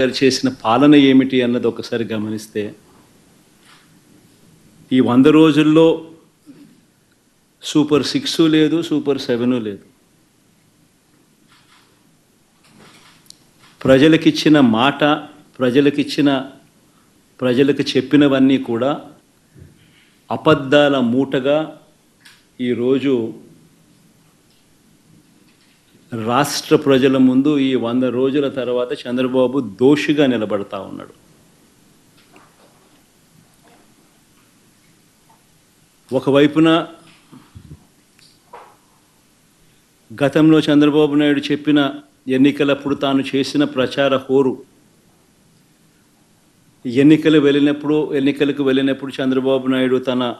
గారు చేసిన పాలన ఏమిటి అన్నది ఒకసారి గమనిస్తే ఈ 100 రోజుల్లో సూపర్ 6 లేదు, సూపర్ 7 లేదు. ప్రజలకిచ్చిన మాట, ప్రజలకు చెప్పినవన్నీ కూడా అబద్ధాల మూటగా ఈరోజు రాష్ట్ర ప్రజల ముందు ఈ 100 రోజుల తర్వాత చంద్రబాబు దోషిగా నిలబడతా ఉన్నాడు. ఒకవైపున గతంలో చంద్రబాబు నాయుడు చెప్పిన ఎన్నికలప్పుడు తాను చేసిన ప్రచార హోరు, ఎన్నికలకు వెళ్ళినప్పుడు చంద్రబాబు నాయుడు తన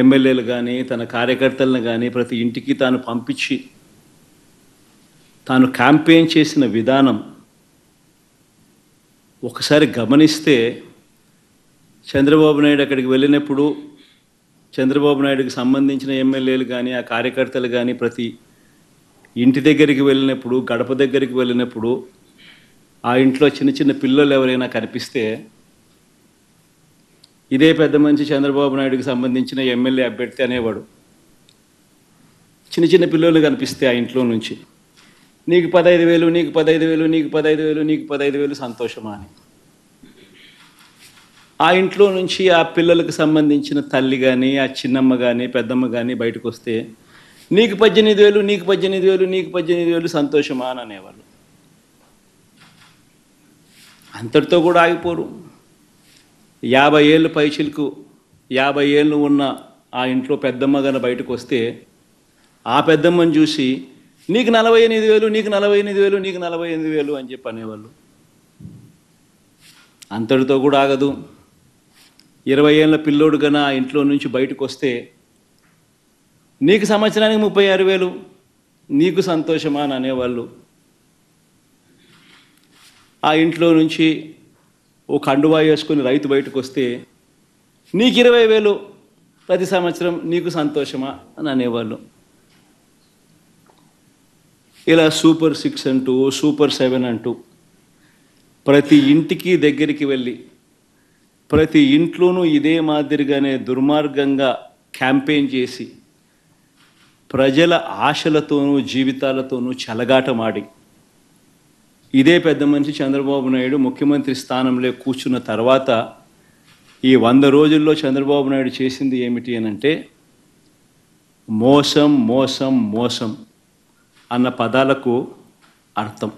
ఎమ్మెల్యేలు కానీ తన కార్యకర్తలను కానీ ప్రతి ఇంటికి తాను పంపించి తాను క్యాంపెయిన్ చేసిన విధానం ఒకసారి గమనిస్తే చంద్రబాబు నాయుడు అక్కడికి వెళ్ళినప్పుడు చంద్రబాబు నాయుడుకి సంబంధించిన ఎమ్మెల్యేలు కానీ ఆ కార్యకర్తలు కానీ ప్రతి ఇంటి దగ్గరికి వెళ్ళినప్పుడు, గడప దగ్గరికి వెళ్ళినప్పుడు ఆ ఇంట్లో చిన్న చిన్న పిల్లలు ఎవరైనా కనిపిస్తే ఇదే పెద్ద మనిషి చంద్రబాబు నాయుడుకి సంబంధించిన ఎమ్మెల్యే అభ్యర్థి అనేవాడు. చిన్న చిన్న పిల్లలు కనిపిస్తే ఆ ఇంట్లో నుంచి నీకు 15,000, నీకు 15,000, నీకు 15,000, నీకు 15,000 సంతోషమా అని. ఆ ఇంట్లో నుంచి ఆ పిల్లలకు సంబంధించిన తల్లి కానీ ఆ చిన్నమ్మ కానీ పెద్దమ్మ కానీ బయటకు వస్తే నీకు 18,000, నీకు 18,000, నీకు 18,000 సంతోషమా అని అనేవాళ్ళు. అంతటితో కూడా ఆగిపోరు. 50 ఏళ్ళు పైచిలకు 50 ఏళ్ళు ఉన్న ఆ ఇంట్లో పెద్దమ్మ కానీ బయటకు వస్తే ఆ పెద్దమ్మని చూసి నీకు 48,000, నీకు 48,000, నీకు 48,000 అని చెప్పి అనేవాళ్ళు. అంతటితో కూడా ఆగదు. 20 ఏళ్ళ పిల్లోడు కన ఆ ఇంట్లో నుంచి బయటకు వస్తే నీకు సంవత్సరానికి 36,000, నీకు సంతోషమా అని అనేవాళ్ళు. ఆ ఇంట్లో నుంచి ఓ కండువా వేసుకొని రైతు బయటకు వస్తే నీకు 20,000 ప్రతి సంవత్సరం, నీకు సంతోషమా అని అనేవాళ్ళు. ఇలా సూపర్ 6 అంటూ సూపర్ 7 అంటూ ప్రతి ఇంటికి దగ్గరికి వెళ్ళి ప్రతి ఇంట్లోనూ ఇదే మాదిరిగానే దుర్మార్గంగా క్యాంపెయిన్ చేసి ప్రజల ఆశలతోనూ జీవితాలతోనూ చెలగాటమాడి ఇదే పెద్ద మనిషి చంద్రబాబు నాయుడు ముఖ్యమంత్రి స్థానంలో కూర్చున్న తర్వాత ఈ 100 రోజుల్లో చంద్రబాబు నాయుడు చేసింది ఏమిటి అనంటే మోసం మోసం మోసం అన్న పదాలకు అర్థం.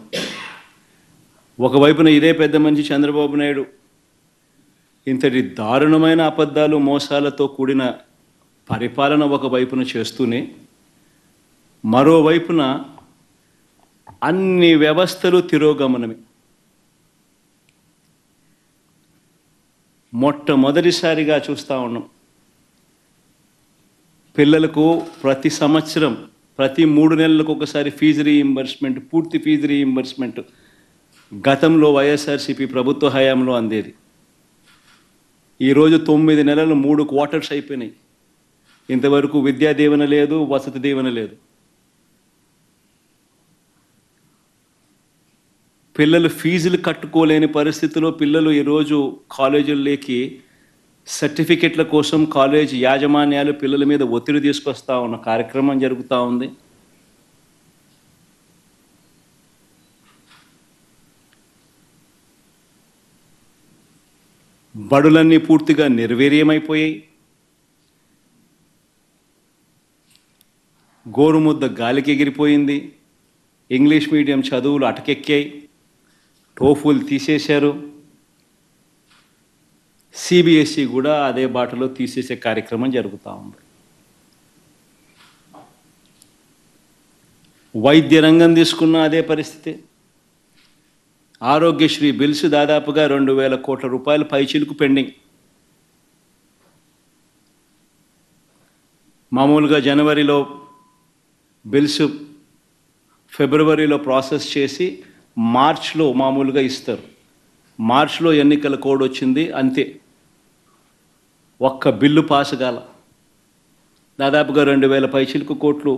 ఒకవైపున ఇదే పెద్ద మనిషి చంద్రబాబు నాయుడు ఇంతటి దారుణమైన అబద్ధాలు మోసాలతో కూడిన పరిపాలన ఒకవైపున చేస్తూనే మరోవైపున అన్ని వ్యవస్థలు తిరోగమనమే. మొట్టమొదటిసారిగా చూస్తూ ఉన్నాం పిల్లలకు ప్రతి సంవత్సరం ప్రతి 3 నెలలకు ఒకసారి ఫీజు రీయింబర్స్మెంట్, పూర్తి ఫీజు రీయింబర్స్మెంట్ గతంలో వైఎస్ఆర్సీపీ ప్రభుత్వ హయాంలో అందేది. ఈరోజు 9 నెలలు 3 క్వార్టర్స్ అయిపోయినాయి. ఇంతవరకు విద్యా దీవెన లేదు, వసతి దీవెన లేదు. పిల్లలు ఫీజులు కట్టుకోలేని పరిస్థితిలో పిల్లలు ఈరోజు కాలేజీల్లోకి సర్టిఫికెట్ల కోసం కాలేజ్ యాజమాన్యాలు పిల్లల మీద ఒత్తిడి తీసుకొస్తా ఉన్న కార్యక్రమం జరుగుతూ ఉంది. బడులన్నీ పూర్తిగా నిర్వీర్యమైపోయాయి. గోరుముద్ద గాలికి ఎగిరిపోయింది. ఇంగ్లీష్ మీడియం చదువులు అటకెక్కాయి. టోఫుల్ తీసేశారు. సిబిఎస్ఈ కూడా అదే బాటలో తీసేసే కార్యక్రమం జరుగుతూ ఉంది. వైద్య రంగం తీసుకున్న అదే పరిస్థితి. ఆరోగ్యశ్రీ బిల్స్ దాదాపుగా 2,000 కోట్ల రూపాయలు పైచిలుకు పెండింగ్. మామూలుగా జనవరిలో బిల్స్ ఫిబ్రవరిలో ప్రాసెస్ చేసి మార్చ్లో మామూలుగా ఇస్తారు. మార్చ్లో ఎన్నికల కోడ్ వచ్చింది, అంతే. ఒక్క బిల్లు పాస్ కాల. దాదాపుగా 2,000 పైచిలుకు కోట్లు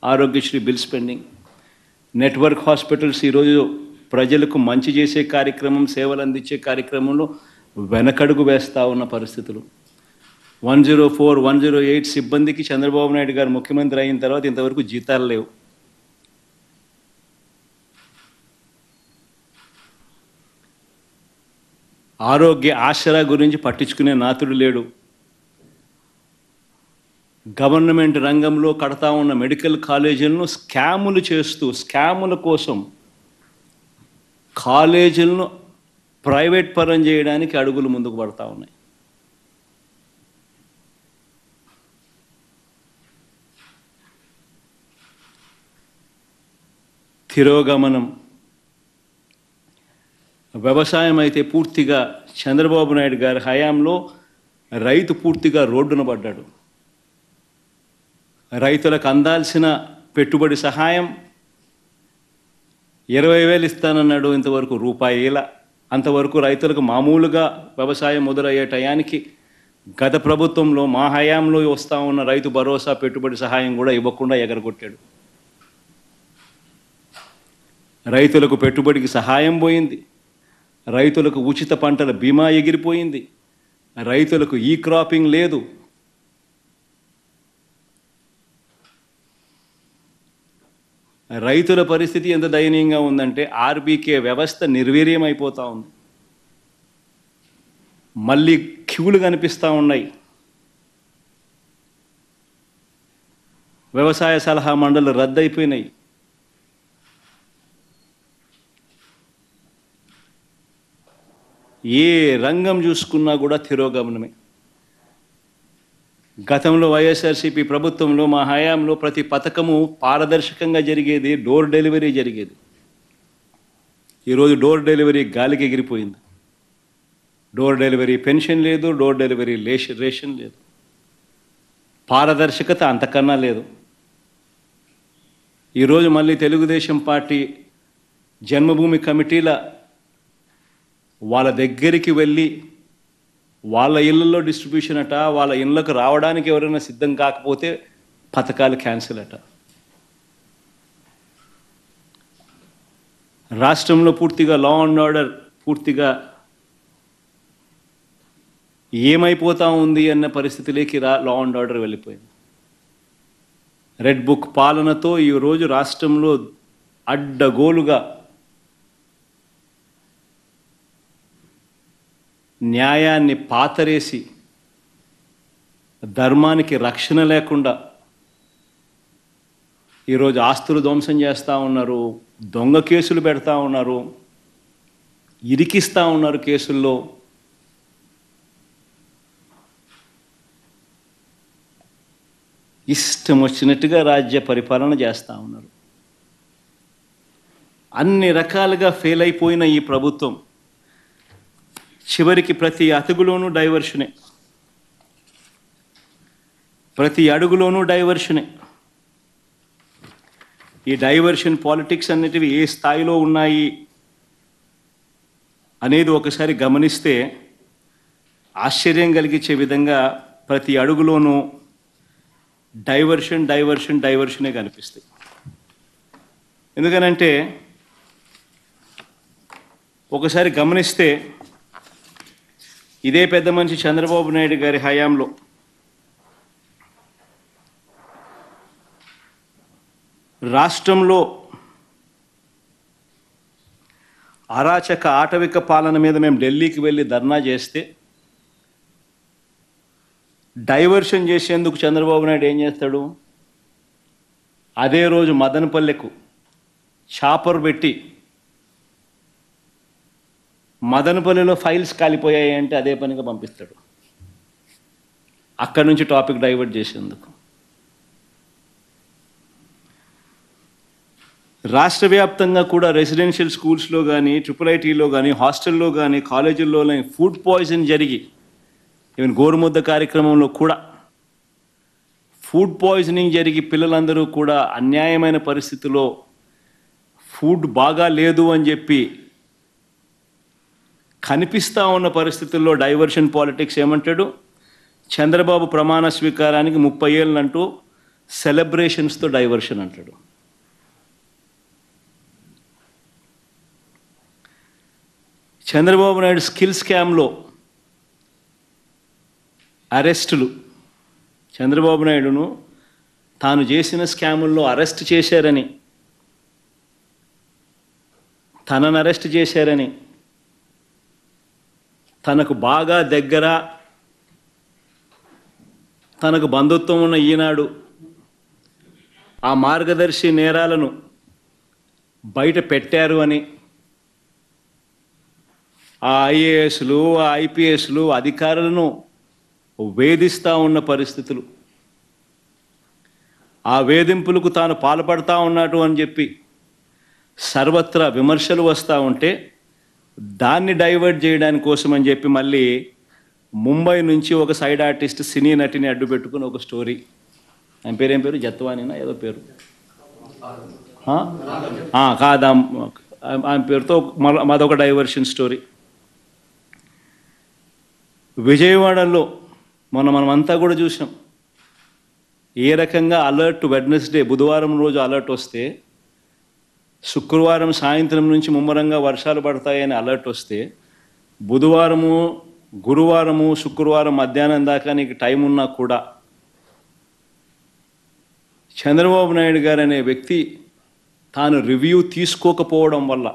Aarogyasri bills pending. Network hospitals ఈరోజు ప్రజలకు మంచి చేసే కార్యక్రమం, సేవలు అందించే కార్యక్రమంలో వెనకడుగు వేస్తూ ఉన్న పరిస్థితులు. 104, 108 సిబ్బందికి చంద్రబాబు నాయుడు గారు ముఖ్యమంత్రి అయిన తర్వాత ఇంతవరకు జీతాలు లేవు. ఆరోగ్య ఆసరా గురించి పట్టించుకునే నాతుడు లేడు. గవర్నమెంట్ రంగంలో కడతా ఉన్న మెడికల్ కాలేజీలను స్కాములు చేస్తూ, స్కాముల కోసం కాలేజీలను ప్రైవేట్ పరం చేయడానికి అడుగులు ముందుకు పడతా ఉన్నాయి. తిరోగమనం. వ్యవసాయం అయితే పూర్తిగా చంద్రబాబు నాయుడు గారి హయాంలో రైతు పూర్తిగా రోడ్డున పడ్డాడు. రైతులకు అందాల్సిన పెట్టుబడి సహాయం 20,000 ఇస్తానన్నాడు, ఇంతవరకు రూపాయల. అంతవరకు రైతులకు మామూలుగా వ్యవసాయం మొదలయ్యే టయానికి గత ప్రభుత్వంలో మా హయాంలో వస్తూ ఉన్న రైతు భరోసా పెట్టుబడి సహాయం కూడా ఇవ్వకుండా ఎగరగొట్టాడు. రైతులకు పెట్టుబడికి సహాయం పోయింది, రైతులకు ఉచిత పంటల బీమా ఎగిరిపోయింది, రైతులకు ఈ క్రాపింగ్ లేదు. రైతుల పరిస్థితి ఎంత దయనీయంగా ఉందంటే ఆర్బీకే వ్యవస్థ నిర్వీర్యం అయిపోతూ ఉంది. మళ్ళీ క్యూలు కనిపిస్తూ ఉన్నాయి. వ్యవసాయ సలహా మండళ్ళు రద్దయిపోయినాయి. ఏ రంగం చూసుకున్నా కూడా తిరోగమనమే. గతంలో వైఎస్ఆర్సీపీ ప్రభుత్వంలో మా హయాంలో ప్రతి పథకము పారదర్శకంగా జరిగేది, డోర్ డెలివరీ జరిగేది. ఈరోజు డోర్ డెలివరీ గాలికి ఎగిరిపోయింది. డోర్ డెలివరీ పెన్షన్ లేదు, డోర్ డెలివరీ రేషన్ లేదు. పారదర్శకత అంతకన్నా లేదు. ఈరోజు మళ్ళీ తెలుగుదేశం పార్టీ జన్మభూమి కమిటీల వాళ్ళ దగ్గరికి వెళ్ళి వాళ్ళ ఇళ్ళల్లో డిస్ట్రిబ్యూషన్ అట, వాళ్ళ ఇళ్ళకు రావడానికి ఎవరైనా సిద్ధం కాకపోతే పథకాలు క్యాన్సిల్ అట. రాష్ట్రంలో పూర్తిగా లా అండ్ ఆర్డర్ పూర్తిగా ఏమైపోతా ఉంది అన్న పరిస్థితిలోకి లా అండ్ ఆర్డర్ వెళ్ళిపోయింది. రెడ్ బుక్ పాలనతో ఈరోజు రాష్ట్రంలో అడ్డగోలుగా న్యాయాన్ని పాతరేసి ధర్మానికి రక్షణ లేకుండా ఈరోజు ఆస్తులు ధ్వంసం చేస్తూ ఉన్నారు, దొంగ కేసులు పెడతా ఉన్నారు, ఇరికిస్తూ ఉన్నారు కేసుల్లో. ఇష్టం వచ్చినట్టుగా రాజ్య పరిపాలన చేస్తూ ఉన్నారు. అన్ని రకాలుగా ఫెయిల్ అయిపోయిన ఈ ప్రభుత్వం చివరికి ప్రతి అడుగులోనూ డైవర్షనే, ప్రతి అడుగులోనూ డైవర్షనే. ఈ డైవర్షన్ పాలిటిక్స్ అన్నిటివి ఏ స్థాయిలో ఉన్నాయి అనేది ఒకసారి గమనిస్తే ఆశ్చర్యం కలిగించే విధంగా ప్రతి అడుగులోనూ డైవర్షనే కనిపిస్తాయి. ఎందుకనంటే ఒకసారి గమనిస్తే ఇదే పెద్ద మనిషి చంద్రబాబు నాయుడు గారి హయాంలో రాష్ట్రంలో అరాచక ఆటవిక పాలన మీద మేము ఢిల్లీకి వెళ్ళి ధర్నా చేస్తే డైవర్షన్ చేసేందుకు చంద్రబాబు నాయుడు ఏం చేస్తాడు? అదే రోజు మదనపల్లెకు చాపర్ పెట్టి మదనపల్లిలో ఫైల్స్ కాలిపోయాయి అంటే అదే పనిగా పంపిస్తాడు, అక్కడి నుంచి టాపిక్ డైవర్ట్ చేసేందుకు. రాష్ట్ర వ్యాప్తంగా కూడా రెసిడెన్షియల్ స్కూల్స్లో కానీ, IIITలో కానీ, హాస్టల్లో కానీ, కాలేజీల్లో ఫుడ్ పాయిజన్ జరిగి ఈవెన్ గోరుముద్ద కార్యక్రమంలో కూడా ఫుడ్ పాయిజనింగ్ జరిగి పిల్లలందరూ కూడా అన్యాయమైన పరిస్థితిలో ఫుడ్ బాగా లేదు అని చెప్పి కనిపిస్తూ ఉన్న పరిస్థితుల్లో డైవర్షన్ పాలిటిక్స్ ఏమంటాడు? చంద్రబాబు ప్రమాణ స్వీకారానికి 30 ఏళ్ళు అంటూ సెలబ్రేషన్స్తో డైవర్షన్ అంటాడు. చంద్రబాబు నాయుడు స్కిల్ స్కామ్లో అరెస్టులు, చంద్రబాబు నాయుడును తాను చేసిన స్కాముల్లో అరెస్ట్ చేశారని, తనను అరెస్ట్ చేశారని, తనకు బాగా దగ్గర, తనకు బంధుత్వం ఉన్న ఈనాడు ఆ మార్గదర్శి నేరాలను బయట పెట్టారు అని ఆ ఐఏఎస్లు, ఆ ఐపీఎస్లు అధికారులను వేధిస్తూ ఉన్న పరిస్థితులు, ఆ వేధింపులకు తాను పాల్పడతా ఉన్నట్టు అని చెప్పి సర్వత్రా విమర్శలు వస్తూ ఉంటే దాన్ని డైవర్ట్ చేయడానికి కోసం అని చెప్పి మళ్ళీ ముంబై నుంచి ఒక సైడ్ ఆర్టిస్ట్ సినీ నటిని అడ్డు పెట్టుకుని ఒక స్టోరీ, ఆయన పేరు ఏం పేరు, జత్వానీనా ఏదో పేరు కాదా, ఆయన పేరుతో మరొక డైవర్షన్ స్టోరీ. విజయవాడలో మనమంతా కూడా చూసాం ఏ రకంగా అలర్ట్. వెడ్నెస్డే బుధవారం రోజు అలర్ట్ వస్తే శుక్రవారం సాయంత్రం నుంచి ముమ్మరంగా వర్షాలు పడతాయని అలర్ట్ వస్తే బుధవారము, గురువారము, శుక్రవారం మధ్యాహ్నం దాకా నీకు టైం ఉన్నా కూడా చంద్రబాబు నాయుడు గారు అనే వ్యక్తి తాను రివ్యూ తీసుకోకపోవడం వల్ల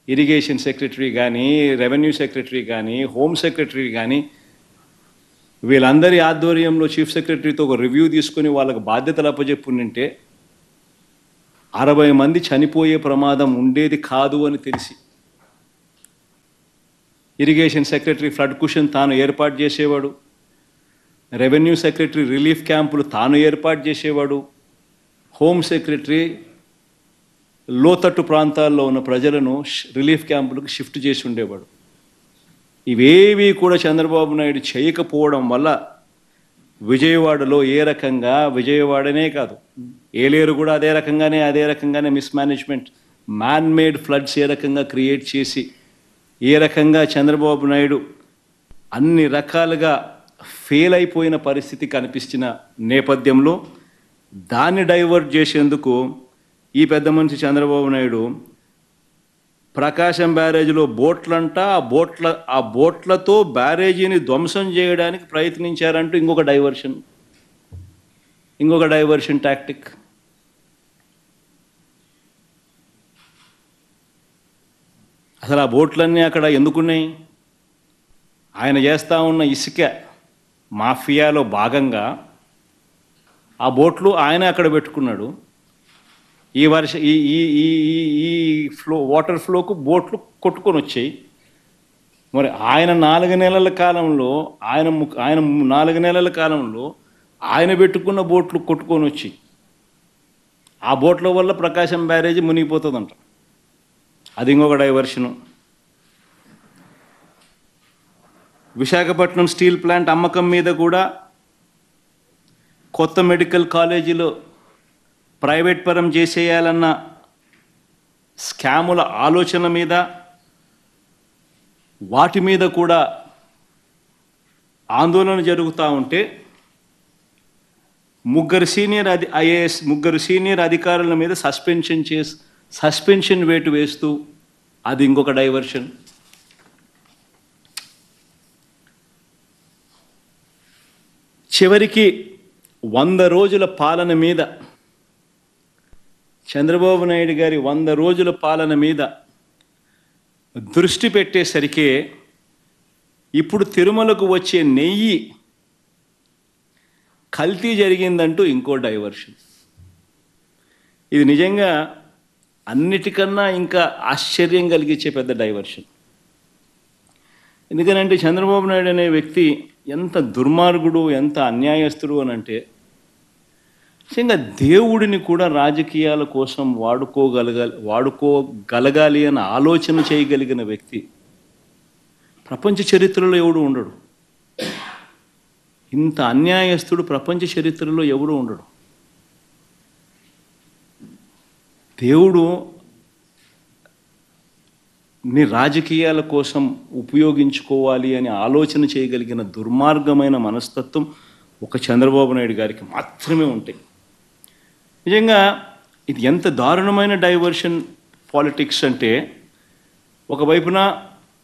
ఇరిగేషన్ సెక్రటరీ కానీ, రెవెన్యూ సెక్రటరీ కానీ, హోమ్ సెక్రటరీ కానీ వీళ్ళందరి ఆధ్వర్యంలో చీఫ్ సెక్రటరీతో ఒక రివ్యూ తీసుకొని వాళ్ళకు బాధ్యతలు అప్పచెప్పుంటే 60 మంది చనిపోయే ప్రమాదం ఉండేది కాదు అని తెలిసి ఇరిగేషన్ సెక్రటరీ ఫ్లడ్ కుషన్ తాను ఏర్పాటు చేసేవాడు, రెవెన్యూ సెక్రటరీ రిలీఫ్ క్యాంపులు తాను ఏర్పాటు చేసేవాడు, హోమ్ సెక్రటరీ లోతట్టు ప్రాంతాల్లో ఉన్న ప్రజలను రిలీఫ్ క్యాంపులకు షిఫ్ట్ చేసి ఉండేవాడు. ఇవేవి కూడా చంద్రబాబు నాయుడు చేయకపోవడం వల్ల విజయవాడలో ఏ రకంగా, విజయవాడనే కాదు ఏలేరు కూడా అదే రకంగానే మిస్మేనేజ్మెంట్, మ్యాన్ మేడ్ ఫ్లడ్స్ ఏ రకంగా క్రియేట్ చేసి ఏ రకంగా చంద్రబాబు నాయుడు అన్ని రకాలుగా ఫెయిల్ అయిపోయిన పరిస్థితి కనిపించిన నేపథ్యంలో దాన్ని డైవర్ట్ చేసేందుకు ఈ పెద్ద మనిషి చంద్రబాబు నాయుడు ప్రకాశం బ్యారేజీలో బోట్లంట, ఆ బోట్లతో బ్యారేజీని ధ్వంసం చేయడానికి ప్రయత్నించారంటూ ఇంకొక డైవర్షన్ టాక్టిక్. అసలు ఆ బోట్లన్నీ అక్కడ ఎందుకున్నాయి? ఆయన చేస్తూ ఉన్న ఇసుక మాఫియాలో భాగంగా ఆ బోట్లు ఆయన అక్కడ పెట్టుకున్నాడు. ఈ వాటర్ ఫ్లోకు బోట్లు కొట్టుకొని వచ్చాయి. మరి ఆయన 4 నెలల కాలంలో ఆయన పెట్టుకున్న బోట్లు కొట్టుకొని వచ్చి ఆ బోట్ల వల్ల ప్రకాశం బ్యారేజీ మునిగిపోతుందంట. అది ఇంకొక డైవర్షను. విశాఖపట్నం స్టీల్ ప్లాంట్ అమ్మకం మీద కూడా కొత్త మెడికల్ కాలేజీలో ప్రైవేట్ పరం చేసేయాలన్న స్కాముల ఆలోచన మీద, వాటి మీద కూడా ఆందోళన జరుగుతూ ఉంటే ముగ్గురు సీనియర్ అధికారుల మీద సస్పెన్షన్ వేటు వేస్తూ అది ఇంకొక డైవర్షన్. చివరికి 100 రోజుల పాలన మీద, చంద్రబాబు నాయుడు గారి 100 రోజుల పాలన మీద దృష్టి పెట్టేసరికి ఇప్పుడు తిరుమలకు వచ్చే నెయ్యి కల్తీ జరిగిందంటూ ఇంకో డైవర్షన్. ఇది నిజంగా అన్నిటికన్నా ఇంకా ఆశ్చర్యం కలిగించే పెద్ద డైవర్షన్. ఎందుకనంటే చంద్రబాబు నాయుడు అనే వ్యక్తి ఎంత దుర్మార్గుడు, ఎంత అన్యాయస్తుడు అని అంటే నిజంగా దేవుడిని కూడా రాజకీయాల కోసం వాడుకోగలగాలి అని ఆలోచన చేయగలిగిన వ్యక్తి ప్రపంచ చరిత్రలో ఎవడు ఉండడు. ఇంత అన్యాయస్తుడు ప్రపంచ చరిత్రలో ఎవడు ఉండడు. దేవుడు ని రాజకీయాల కోసం ఉపయోగించుకోవాలి అని ఆలోచన చేయగలిగిన దుర్మార్గమైన మనస్తత్వం ఒక చంద్రబాబు నాయుడు గారికి మాత్రమే ఉంటాయి. నిజంగా ఇది ఎంత దారుణమైన డైవర్షన్ పాలిటిక్స్ అంటే, ఒకవైపున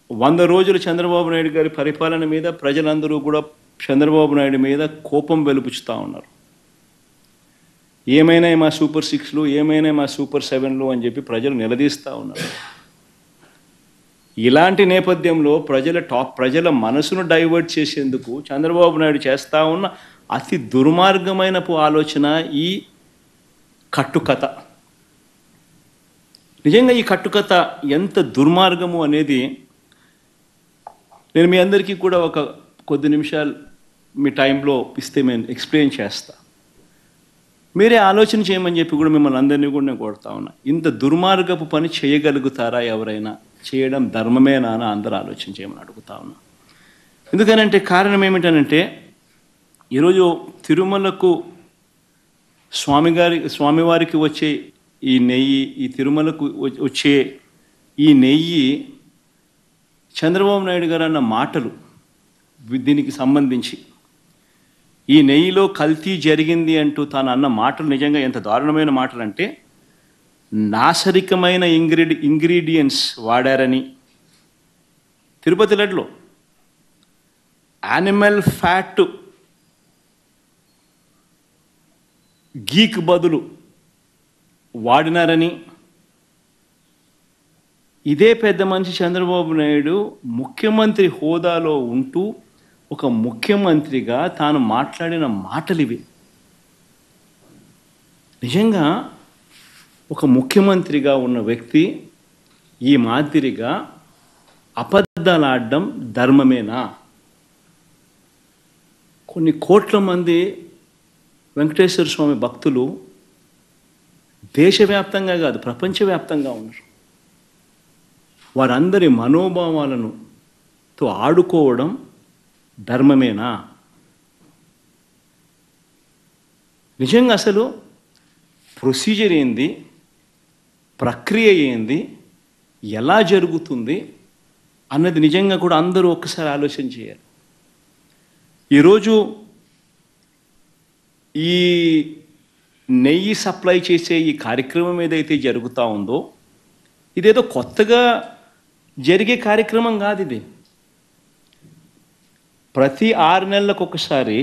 100 రోజులు చంద్రబాబు నాయుడు గారి పరిపాలన మీద ప్రజలందరూ కూడా చంద్రబాబు నాయుడు మీద కోపం వెలుపుచుతూ ఉన్నారు. ఏమైనా మా సూపర్ 6లు, ఏమైనా మా సూపర్ 7లు అని చెప్పి ప్రజలు నిలదీస్తూ ఉన్నారు. ఇలాంటి నేపథ్యంలో ప్రజల మనసును డైవర్ట్ చేసేందుకు చంద్రబాబు నాయుడు చేస్తూ ఉన్న అతి దుర్మార్గమైన ఆలోచన ఈ కట్టుకథ. నిజంగా ఈ కట్టుకథ ఎంత దుర్మార్గము అనేది నేను మీ అందరికీ కూడా ఒక కొద్ది నిమిషాలు మీ టైంలో ఇస్తే నేను ఎక్స్ప్లెయిన్ చేస్తా. మీరే ఆలోచన చేయమని చెప్పి కూడా మిమ్మల్ని అందరినీ కూడా నేను కోరుతా ఉన్నా. ఇంత దుర్మార్గపు పని చేయగలుగుతారా ఎవరైనా? చేయడం ధర్మమేనా అని అందరూ ఆలోచన చేయమని అడుగుతా ఉన్నా. ఎందుకనంటే కారణం ఏమిటనంటే ఈరోజు తిరుమలకు స్వామివారికి వచ్చే ఈ నెయ్యి, ఈ తిరుమలకు వచ్చే ఈ నెయ్యి చంద్రబాబు నాయుడు గారు అన్న మాటలు దీనికి సంబంధించి ఈ నెయ్యిలో కల్తీ జరిగింది అంటూ తాను అన్న మాటలు నిజంగా ఎంత దారుణమైన మాటలు అంటే నాశరికమైన ఇంగ్రీడియంట్స్ వాడారని, తిరుపతి లడ్డులో యానిమల్ ఫ్యాట్ గీక్ బదులు వాడినారని, ఇదే పెద్ద మనిషి చంద్రబాబు నాయుడు ముఖ్యమంత్రి హోదాలో ఉంటూ ఒక ముఖ్యమంత్రిగా తాను మాట్లాడిన మాటలు ఇవి. నిజంగా ఒక ముఖ్యమంత్రిగా ఉన్న వ్యక్తి ఈ మాదిరిగా అబద్ధాలు ఆడడం ధర్మమేనా? కొన్ని కోట్ల మంది వెంకటేశ్వర స్వామి భక్తులు దేశవ్యాప్తంగా కాదు ప్రపంచవ్యాప్తంగా ఉన్నారు. వారందరి మనోభావాలను ఆడుకోవడం ధర్మమేనా? నిజంగా అసలు ప్రొసీజర్ ఏంది, ప్రక్రియ ఏంది, ఎలా జరుగుతుంది అన్నది నిజంగా కూడా అందరూ ఒక్కసారి ఆలోచన చేయాలి. ఈరోజు ఈ నెయ్యి సప్లై చేసే ఈ కార్యక్రమం ఏదైతే జరుగుతూ ఉందో ఇదేదో కొత్తగా జరిగే కార్యక్రమం కాదు. ఇది ప్రతి 6 నెలలకు ఒకసారి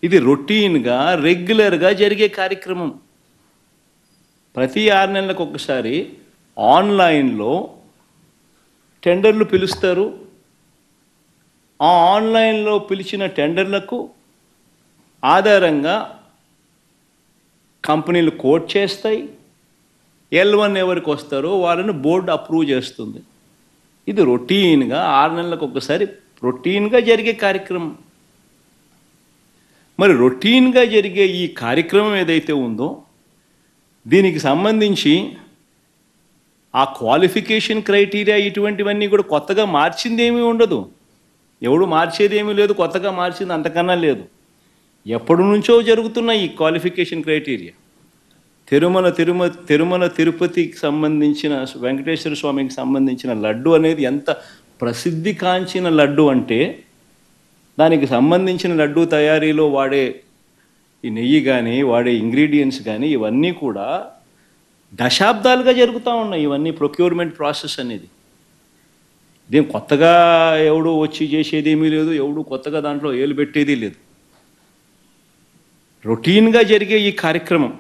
ఇది రొటీన్గా రెగ్యులర్గా జరిగే కార్యక్రమం. ప్రతి 6 నెలలకు ఒకసారి ఆన్లైన్లో టెండర్లు పిలుస్తారు. ఆ ఆన్లైన్లో పిలిచిన టెండర్లకు ఆధారంగా కంపెనీలు కోట్ చేస్తాయి. L1 ఎవరికి వస్తారో వాళ్ళని బోర్డు అప్రూవ్ చేస్తుంది. ఇది రొటీన్గా 6 నెలలకు ఒకసారి రొటీన్గా జరిగే కార్యక్రమం. మరి రొటీన్గా జరిగే ఈ కార్యక్రమం ఏదైతే ఉందో దీనికి సంబంధించి ఆ క్వాలిఫికేషన్ క్రైటీరియా ఇటువంటివన్నీ కూడా కొత్తగా మార్చింది ఏమీ ఉండదు. ఎవడు మార్చేది ఏమీ లేదు, కొత్తగా మార్చింది అంతకన్నా లేదు. ఎప్పటి నుంచో జరుగుతున్న ఈ క్వాలిఫికేషన్ క్రైటీరియా తిరుమల తిరుపతికి సంబంధించిన వెంకటేశ్వర స్వామికి సంబంధించిన లడ్డు అనేది ఎంత ప్రసిద్ధి కాంచిన లడ్డు అంటే దానికి సంబంధించిన లడ్డు తయారీలో వాడే ఈ నెయ్యి కానీ వాడే ఇంగ్రీడియంట్స్ కానీ ఇవన్నీ కూడా దశాబ్దాలుగా జరుగుతూ ఉన్నాయి. ఇవన్నీ ప్రొక్యూర్మెంట్ ప్రాసెస్ అనేది ఇదేం కొత్తగా ఎవడు వచ్చి చేసేది ఏమీ లేదు, ఎవడు కొత్తగా దాంట్లో ఏలు పెట్టేది లేదు. రొటీన్గా జరిగే ఈ కార్యక్రమం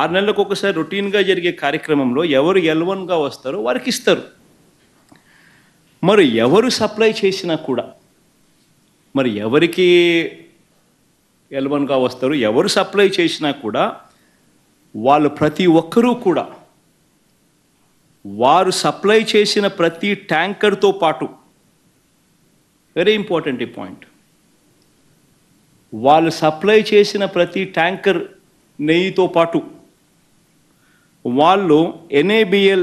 6 నెలలకు ఒకసారి రొటీన్గా జరిగే కార్యక్రమంలో ఎవరు L1గా వస్తారో వారికి ఇస్తారు. మరి ఎవరు సప్లై చేసినా కూడా మరి ఎవరికి L1గా వస్తారు, ఎవరు సప్లై చేసినా కూడా వాళ్ళు ప్రతి ఒక్కరూ కూడా వారు సప్లై చేసిన ప్రతి ట్యాంకర్తో పాటు, వెరీ ఇంపార్టెంట్ ఈ పాయింట్, వాళ్ళు సప్లై చేసిన ప్రతి ట్యాంకర్ నెయ్యితో పాటు వాళ్ళు NABL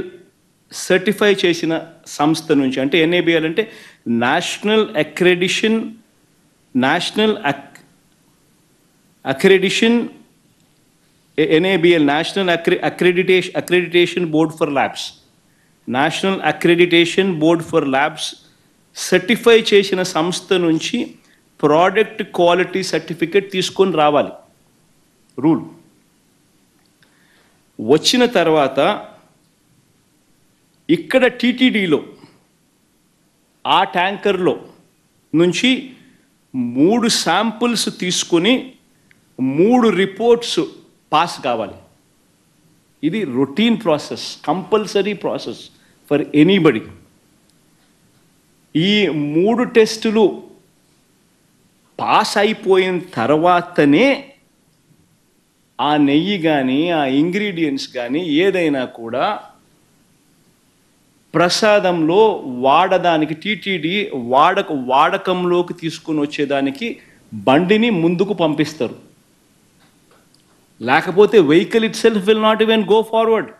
సర్టిఫై చేసిన సంస్థ నుంచి, అంటే NABL అంటే national accreditation NABL national accreditation board for labs, national accreditation board for labs certify చేసిన సంస్థ నుంచి ప్రోడక్ట్ క్వాలిటీ సర్టిఫికేట్ తీసుకొని రావాలి. రూల్ వచ్చిన తర్వాత ఇక్కడ టీటీడీలో ఆ ట్యాంకర్లో నుంచి 3 శాంపుల్స్ తీసుకుని 3 రిపోర్ట్స్ పాస్ కావాలి. ఇది routine process, compulsory process for anybody. ఈ 3 టెస్టులు పాస్ అయిపోయిన తర్వాతనే ఆ నెయ్యి కానీ ఆ ఇంగ్రీడియంట్స్ కానీ ఏదైనా కూడా ప్రసాదంలో వాడడానికి టీటీడీ వాడకంలోకి తీసుకుని వచ్చేదానికి బండిని ముందుకు పంపిస్తారు. లేకపోతే vehicle it self will not even go forward.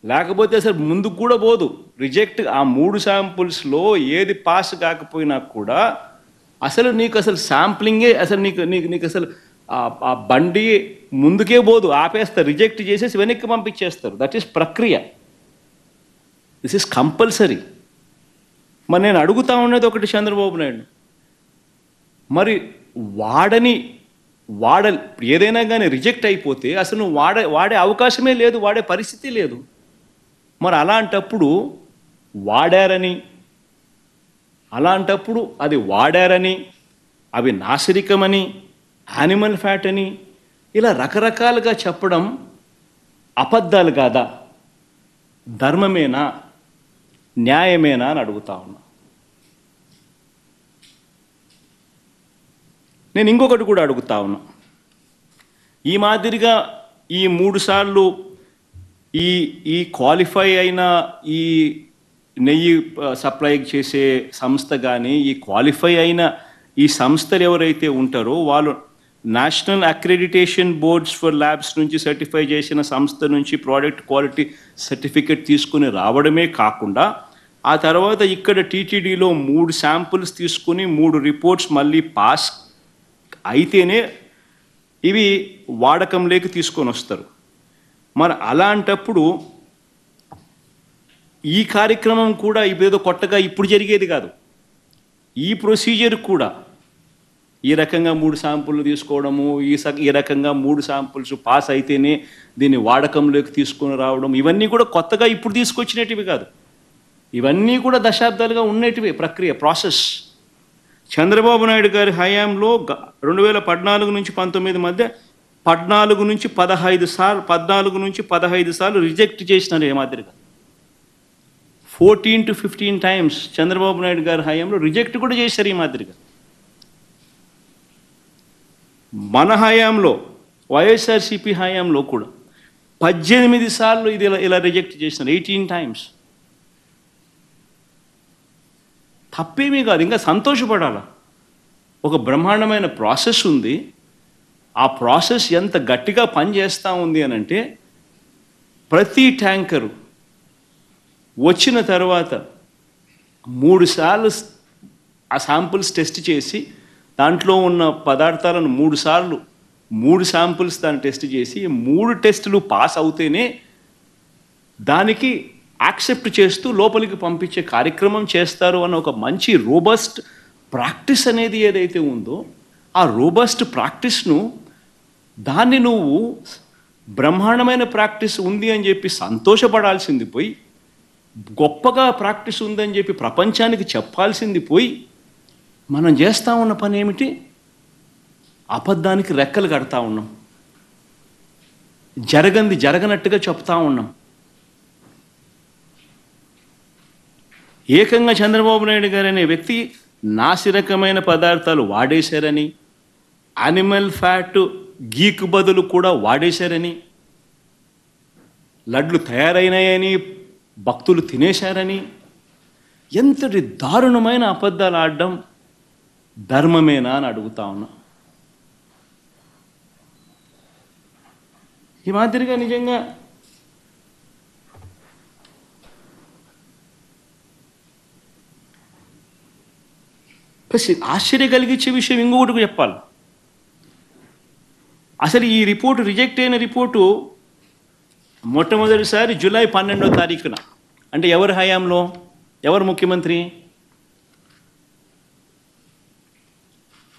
లేకపోతే అసలు ముందుకు కూడా పోదు. రిజెక్ట్ ఆ 3 శాంపుల్స్లో ఏది పాస్ కాకపోయినా కూడా అసలు నీకు అసలు శాంప్లింగే అసలు నీకు అసలు ఆ బండి ముందుకే పోదు, ఆపేస్తారు, రిజెక్ట్ చేసేసి వెనక్కి పంపించేస్తారు. దట్ ఈస్ ప్రక్రియ. This is compulsory. మరి నేను అడుగుతా ఉన్నది ఒకటి చంద్రబాబు నాయుడు, మరి ఏదైనా కానీ రిజెక్ట్ అయిపోతే అసలు నువ్వు వాడే అవకాశమే లేదు, వాడే పరిస్థితి లేదు. మరి అలాంటప్పుడు అది వాడారని, అవి నాసిరికమని, యానిమల్ ఫ్యాట్ అని ఇలా రకరకాలుగా చెప్పడం అబద్ధాలు కాదా? ధర్మమేనా, న్యాయమేనా అని అడుగుతా ఉన్నా. నేను ఇంకొకటి కూడా అడుగుతా ఉన్నా. ఈ మాదిరిగా ఈ 3 సార్లు ఈ క్వాలిఫై అయిన ఈ నెయ్యి సప్లై చేసే సంస్థ కానీ, ఈ క్వాలిఫై అయిన ఈ సంస్థలు ఎవరైతే ఉంటారో వాళ్ళు national accreditation boards for labs నుంచి సర్టిఫై చేసిన సంస్థ నుంచి ప్రోడక్ట్ క్వాలిటీ సర్టిఫికెట్ తీసుకుని రావడమే కాకుండా ఆ తర్వాత ఇక్కడ టీటీడీలో 3 శాంపుల్స్ తీసుకుని 3 రిపోర్ట్స్ మళ్ళీ పాస్ అయితేనే ఇవి వాడకంలోకి తీసుకొని వస్తారు. మరి అలాంటప్పుడు ఈ కార్యక్రమం కూడా ఇదేదో కొత్తగా ఇప్పుడు జరిగేది కాదు. ఈ ప్రొసీజర్ కూడా ఈ రకంగా 3 శాంపుల్ తీసుకోవడము, ఈ రకంగా 3 శాంపుల్స్ పాస్ అయితేనే దీన్ని వాడకంలోకి తీసుకొని రావడం, ఇవన్నీ కూడా కొత్తగా ఇప్పుడు తీసుకొచ్చినటివి కాదు. ఇవన్నీ కూడా దశాబ్దాలుగా ఉన్నటివి ప్రక్రియ, ప్రాసెస్. చంద్రబాబు నాయుడు గారి హయాంలో 2014 నుంచి 19 మధ్య 14 నుంచి 15 సార్లు రిజెక్ట్ చేసినారు. ఏ మాదిరిగా 14 to 15 టైమ్స్ చంద్రబాబు నాయుడు గారి హయాంలో రిజెక్ట్ కూడా చేశారు. ఈ మాదిరిగా మన హయాంలో వైఎస్ఆర్సీపీ హయాంలో కూడా 18 సార్లు ఇది ఇలా రిజెక్ట్ చేసినారు, 18 టైమ్స్. తప్పేమీ కాదు, ఇంకా సంతోషపడాలా. ఒక బ్రహ్మాండమైన ప్రాసెస్ ఉంది. ఆ ప్రాసెస్ ఎంత గట్టిగా పనిచేస్తూ ఉంది అని అంటే ప్రతి ట్యాంకరు వచ్చిన తర్వాత 3 సార్లు ఆ శాంపుల్స్ టెస్ట్ చేసి దాంట్లో ఉన్న పదార్థాలను 3 శాంపుల్స్ దాన్ని టెస్ట్ చేసి 3 టెస్టులు పాస్ అవుతేనే దానికి యాక్సెప్ట్ చేస్తూ లోపలికి పంపించే కార్యక్రమం చేస్తారు అన్న ఒక మంచి రోబస్ట్ ప్రాక్టీస్ అనేది ఏదైతే ఉందో ఆ రోబస్ట్ ప్రాక్టీస్ను దాన్ని నువ్వు బ్రహ్మాండమైన ప్రాక్టీస్ ఉంది అని చెప్పి సంతోషపడాల్సింది పోయి, గొప్పగా ప్రాక్టీస్ ఉందని చెప్పి ప్రపంచానికి చెప్పాల్సింది పోయి, మనం చేస్తూ ఉన్న పని ఏమిటి? అబద్ధానికి రెక్కలు కడతా ఉన్నాం, జరగనట్టుగా చెప్తా ఉన్నాం. ఏకంగా చంద్రబాబు నాయుడు గారు అనే వ్యక్తి నాసిరకమైన పదార్థాలు వాడేశారని, యానిమల్ ఫ్యాట్ గీకు బదులు కూడా వాడేశారని, లడ్లు తయారైనాయని భక్తులు తినేశారని, ఎంతటి దారుణమైన అబద్ధాలు ఆడడం ధర్మమేనా అని అడుగుతా ఉన్నా. ఈ మాదిరిగా నిజంగా ఆశ్చర్య కలిగించే విషయం ఇంకొకటి చెప్పాలి. అసలు ఈ రిపోర్టు రిజెక్ట్ అయిన రిపోర్టు మొట్టమొదటిసారి జూలై 12వ తారీఖున, అంటే ఎవరి హయాంలో, ఎవరు ముఖ్యమంత్రి?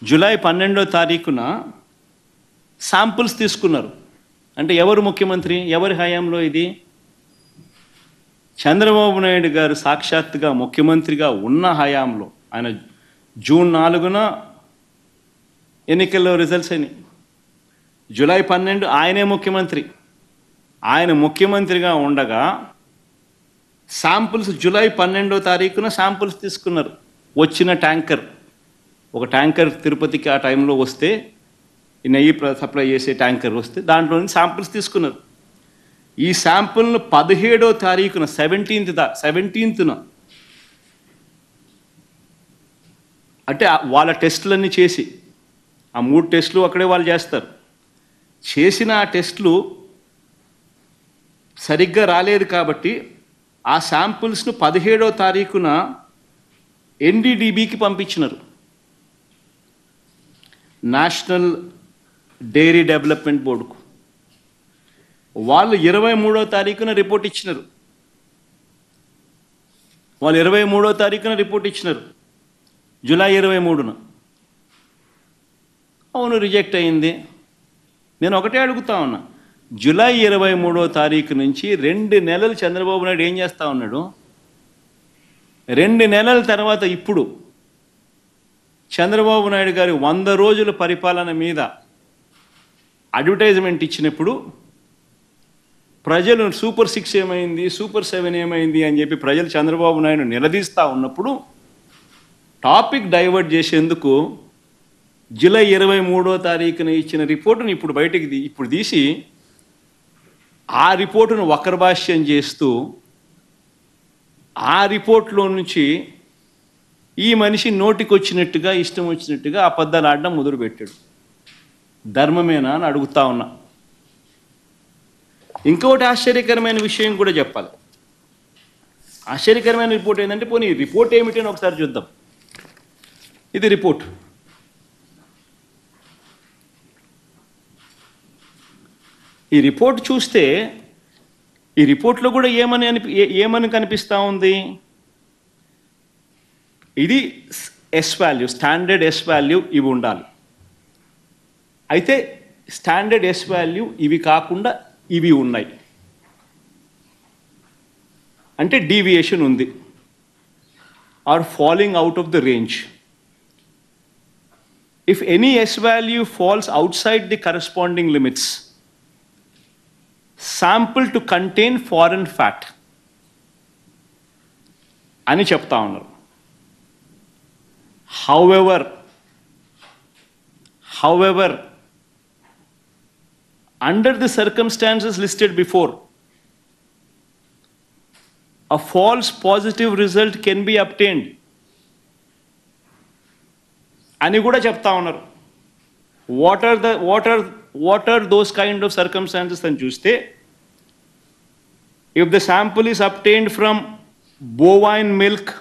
జూలై 12వ తారీఖున శాంపుల్స్ తీసుకున్నారు. అంటే ఎవరు ముఖ్యమంత్రి, ఎవరి హయాంలో ఇది? చంద్రబాబు నాయుడు గారు సాక్షాత్తుగా ముఖ్యమంత్రిగా ఉన్న హయాంలో. ఆయన జూన్ 4న ఎన్నికల్లో రిజల్ట్స్ అయినాయి. జూలై 12 ఆయనే ముఖ్యమంత్రి. ఆయన ముఖ్యమంత్రిగా ఉండగా శాంపుల్స్ జూలై 12వ తారీఖున శాంపుల్స్ తీసుకున్నారు. వచ్చిన ట్యాంకర్, ఒక ట్యాంకర్ తిరుపతికి ఆ టైంలో వస్తే, ఈ నెయ్యి సప్లై చేసే ట్యాంకర్ వస్తే దాంట్లో నుంచి శాంపుల్స్ తీసుకున్నారు. ఈ శాంపుల్ను 17వ తారీఖున 17న అంటే వాళ్ళ టెస్టులన్నీ చేసి, ఆ 3 టెస్టులు అక్కడే వాళ్ళు చేస్తారు. చేసిన ఆ టెస్టులు సరిగ్గా రాలేదు కాబట్టి ఆ శాంపుల్స్ను 17వ తారీఖున ఎన్డీడీబీకి పంపించినారు, నేషనల్ డైరీ డెవలప్మెంట్ బోర్డుకు. వాళ్ళు 23వ తారీఖున రిపోర్ట్ ఇచ్చినారు. జూలై 23న. అవును, రిజెక్ట్ అయింది. నేను ఒకటే అడుగుతా ఉన్నా, జూలై 23వ తారీఖు నుంచి 2 నెలలు చంద్రబాబు నాయుడు ఏం చేస్తూ ఉన్నాడు? 2 నెలల తర్వాత ఇప్పుడు చంద్రబాబు నాయుడు గారి 100 రోజుల పరిపాలన మీద అడ్వర్టైజ్మెంట్ ఇచ్చినప్పుడు ప్రజలు సూపర్ 6 ఏమైంది, సూపర్ 7 ఏమైంది అని చెప్పి ప్రజలు చంద్రబాబు నాయుడు నిలదీస్తూ ఉన్నప్పుడు టాపిక్ డైవర్ట్ చేసేందుకు జూలై 23వ తారీఖున ఇచ్చిన రిపోర్టును ఇప్పుడు తీసి ఆ రిపోర్టును వక్రభాష్యం చేస్తూ ఆ రిపోర్ట్లో నుంచి ఈ మనిషి నోటికొచ్చినట్టుగా ఇష్టం వచ్చినట్టుగా అబద్ధాలు ఆడడం మొదలుపెట్టాడు. ధర్మమేనా అని అడుగుతా ఉన్నా. ఇంకొకటి ఆశ్చర్యకరమైన విషయం కూడా చెప్పాలి. ఆశ్చర్యకరమైన రిపోర్ట్ ఏంటంటే, పోనీ రిపోర్ట్ ఏమిటి అని ఒకసారి చూద్దాం. ఇది రిపోర్ట్. ఈ రిపోర్ట్ చూస్తే ఈ రిపోర్ట్లో కూడా ఏమని కనిపిస్తూ ఉంది? ఇది S value, standard S value ఇవి ఉండాలి. అయితే స్టాండర్డ్ ఎస్ వాల్యూ ఇవి కాకుండా ఇవి ఉన్నాయి అంటే డీవియేషన్ ఉంది, or falling out of the range. If any S value falls outside the corresponding limits, sample to contain foreign fat అని చెప్తా ఉన్నారు. However, under the circumstances listed before, a false positive result can be obtained అని కూడా చెప్తా ఉన్నారు. What are those kind of circumstances అని చూస్తే, if the sample is obtained from bovine milk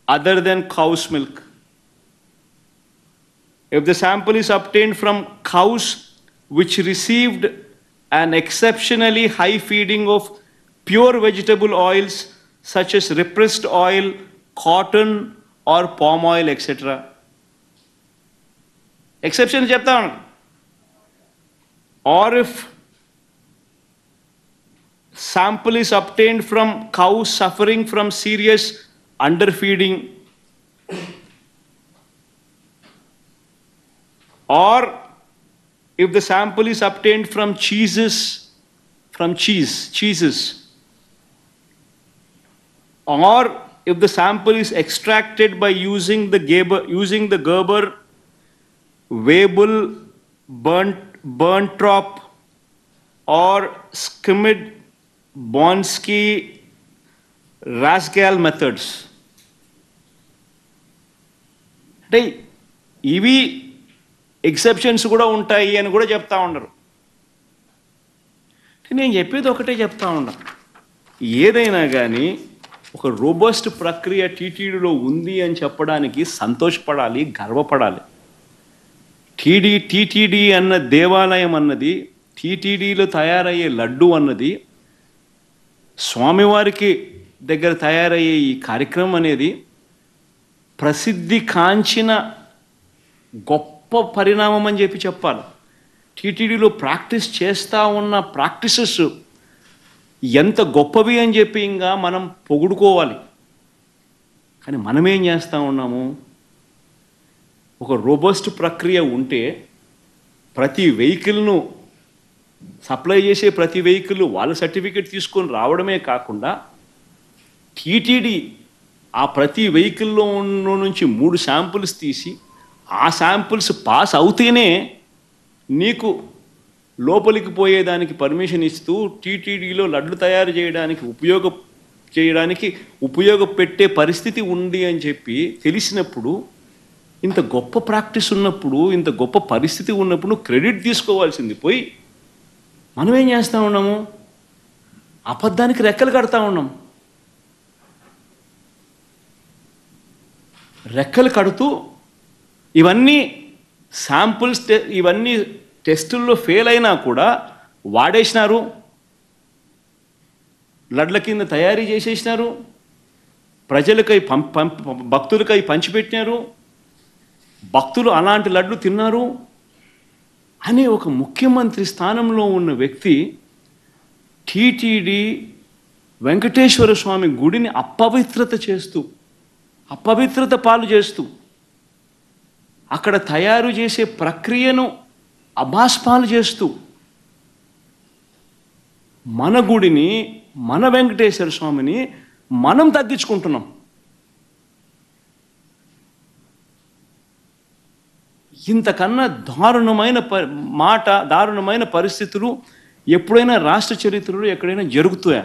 other than cow's milk, if the sample is obtained from cows which received an exceptionally high feeding of pure vegetable oils such as repressed oil, cotton or palm oil, etc. Exception చెప్తా ఉన్నాను. Or if sample is obtained from cows suffering from serious underfeeding, or if the sample is obtained from cheeses, or if the sample is extracted by using the Gerber, Weibull, Berntrop or Schmidt, Bonsky, Rasgal methods. అంటే ఇవి exceptions కూడా ఉంటాయి అని కూడా చెప్తా ఉన్నారు. నేను చెప్పేది ఒకటే చెప్తా ఉన్నా, ఏదైనా కానీ ఒక రోబస్ట్ ప్రక్రియ టీటీడీలో ఉంది అని చెప్పడానికి సంతోషపడాలి, గర్వపడాలి. టీటీడీ అన్న దేవాలయం అన్నది, టీటీడీలో తయారయ్యే లడ్డు అన్నది, స్వామివారికి దగ్గర తయారయ్యే ఈ కార్యక్రమం అనేది ప్రసిద్ధి కాంచిన గొప్ప పరిణామం అని చెప్పాలి. టీటీడీలో ప్రాక్టీస్ చేస్తూ ఉన్న ప్రాక్టీసెస్ ఎంత గొప్పవి అని చెప్పి ఇంకా మనం పొగుడుకోవాలి. కానీ మనమేం చేస్తూ ఉన్నాము? ఒక రోబస్ట్ ప్రక్రియ ఉంటే ప్రతి వెహికల్ను సప్లై చేసే ప్రతి వెహికల్ వాళ్ళ సర్టిఫికేట్ తీసుకొని రావడమే కాకుండా టీటీడీ ఆ ప్రతి వెహికల్లో నుంచి 3 శాంపుల్స్ తీసి ఆ శాంపుల్స్ పాస్ అవుతేనే నీకు లోపలికి పోయేదానికి పర్మిషన్ ఇస్తూ టీటీడీలో లడ్లు తయారు చేయడానికి ఉపయోగపెట్టే పరిస్థితి ఉంది అని చెప్పి తెలిసినప్పుడు, ఇంత గొప్ప ప్రాక్టీస్ ఉన్నప్పుడు, ఇంత గొప్ప పరిస్థితి ఉన్నప్పుడు క్రెడిట్ తీసుకోవాల్సింది పోయి మనం ఏం చేస్తూ ఉన్నాము? అబద్ధానికి రెక్కలు కడతా ఉన్నాం. రెక్కలు కడుతూ ఇవన్నీ శాంపుల్స్ ఇవన్నీ టెస్టుల్లో ఫెయిల్ అయినా కూడా వాడేసినారు, లడ్ల కింద తయారీ చేసేసినారు, ప్రజలకై భక్తులకై పంచిపెట్టినారు, భక్తులు అలాంటి లడ్లు తిన్నారు అనే ఒక ముఖ్యమంత్రి స్థానంలో ఉన్న వ్యక్తి టీటీడీ వెంకటేశ్వర స్వామి గుడిని అపవిత్రత పాలు చేస్తూ అక్కడ తయారు చేసే ప్రక్రియను అభాస్పాలు చేస్తూ మన గుడిని, మన వెంకటేశ్వర స్వామిని మనం తగ్గించుకుంటున్నాం. ఇంతకన్నా దారుణమైన పరిస్థితులు ఎప్పుడైనా రాష్ట్ర చరిత్రలో ఎక్కడైనా జరుగుతాయా?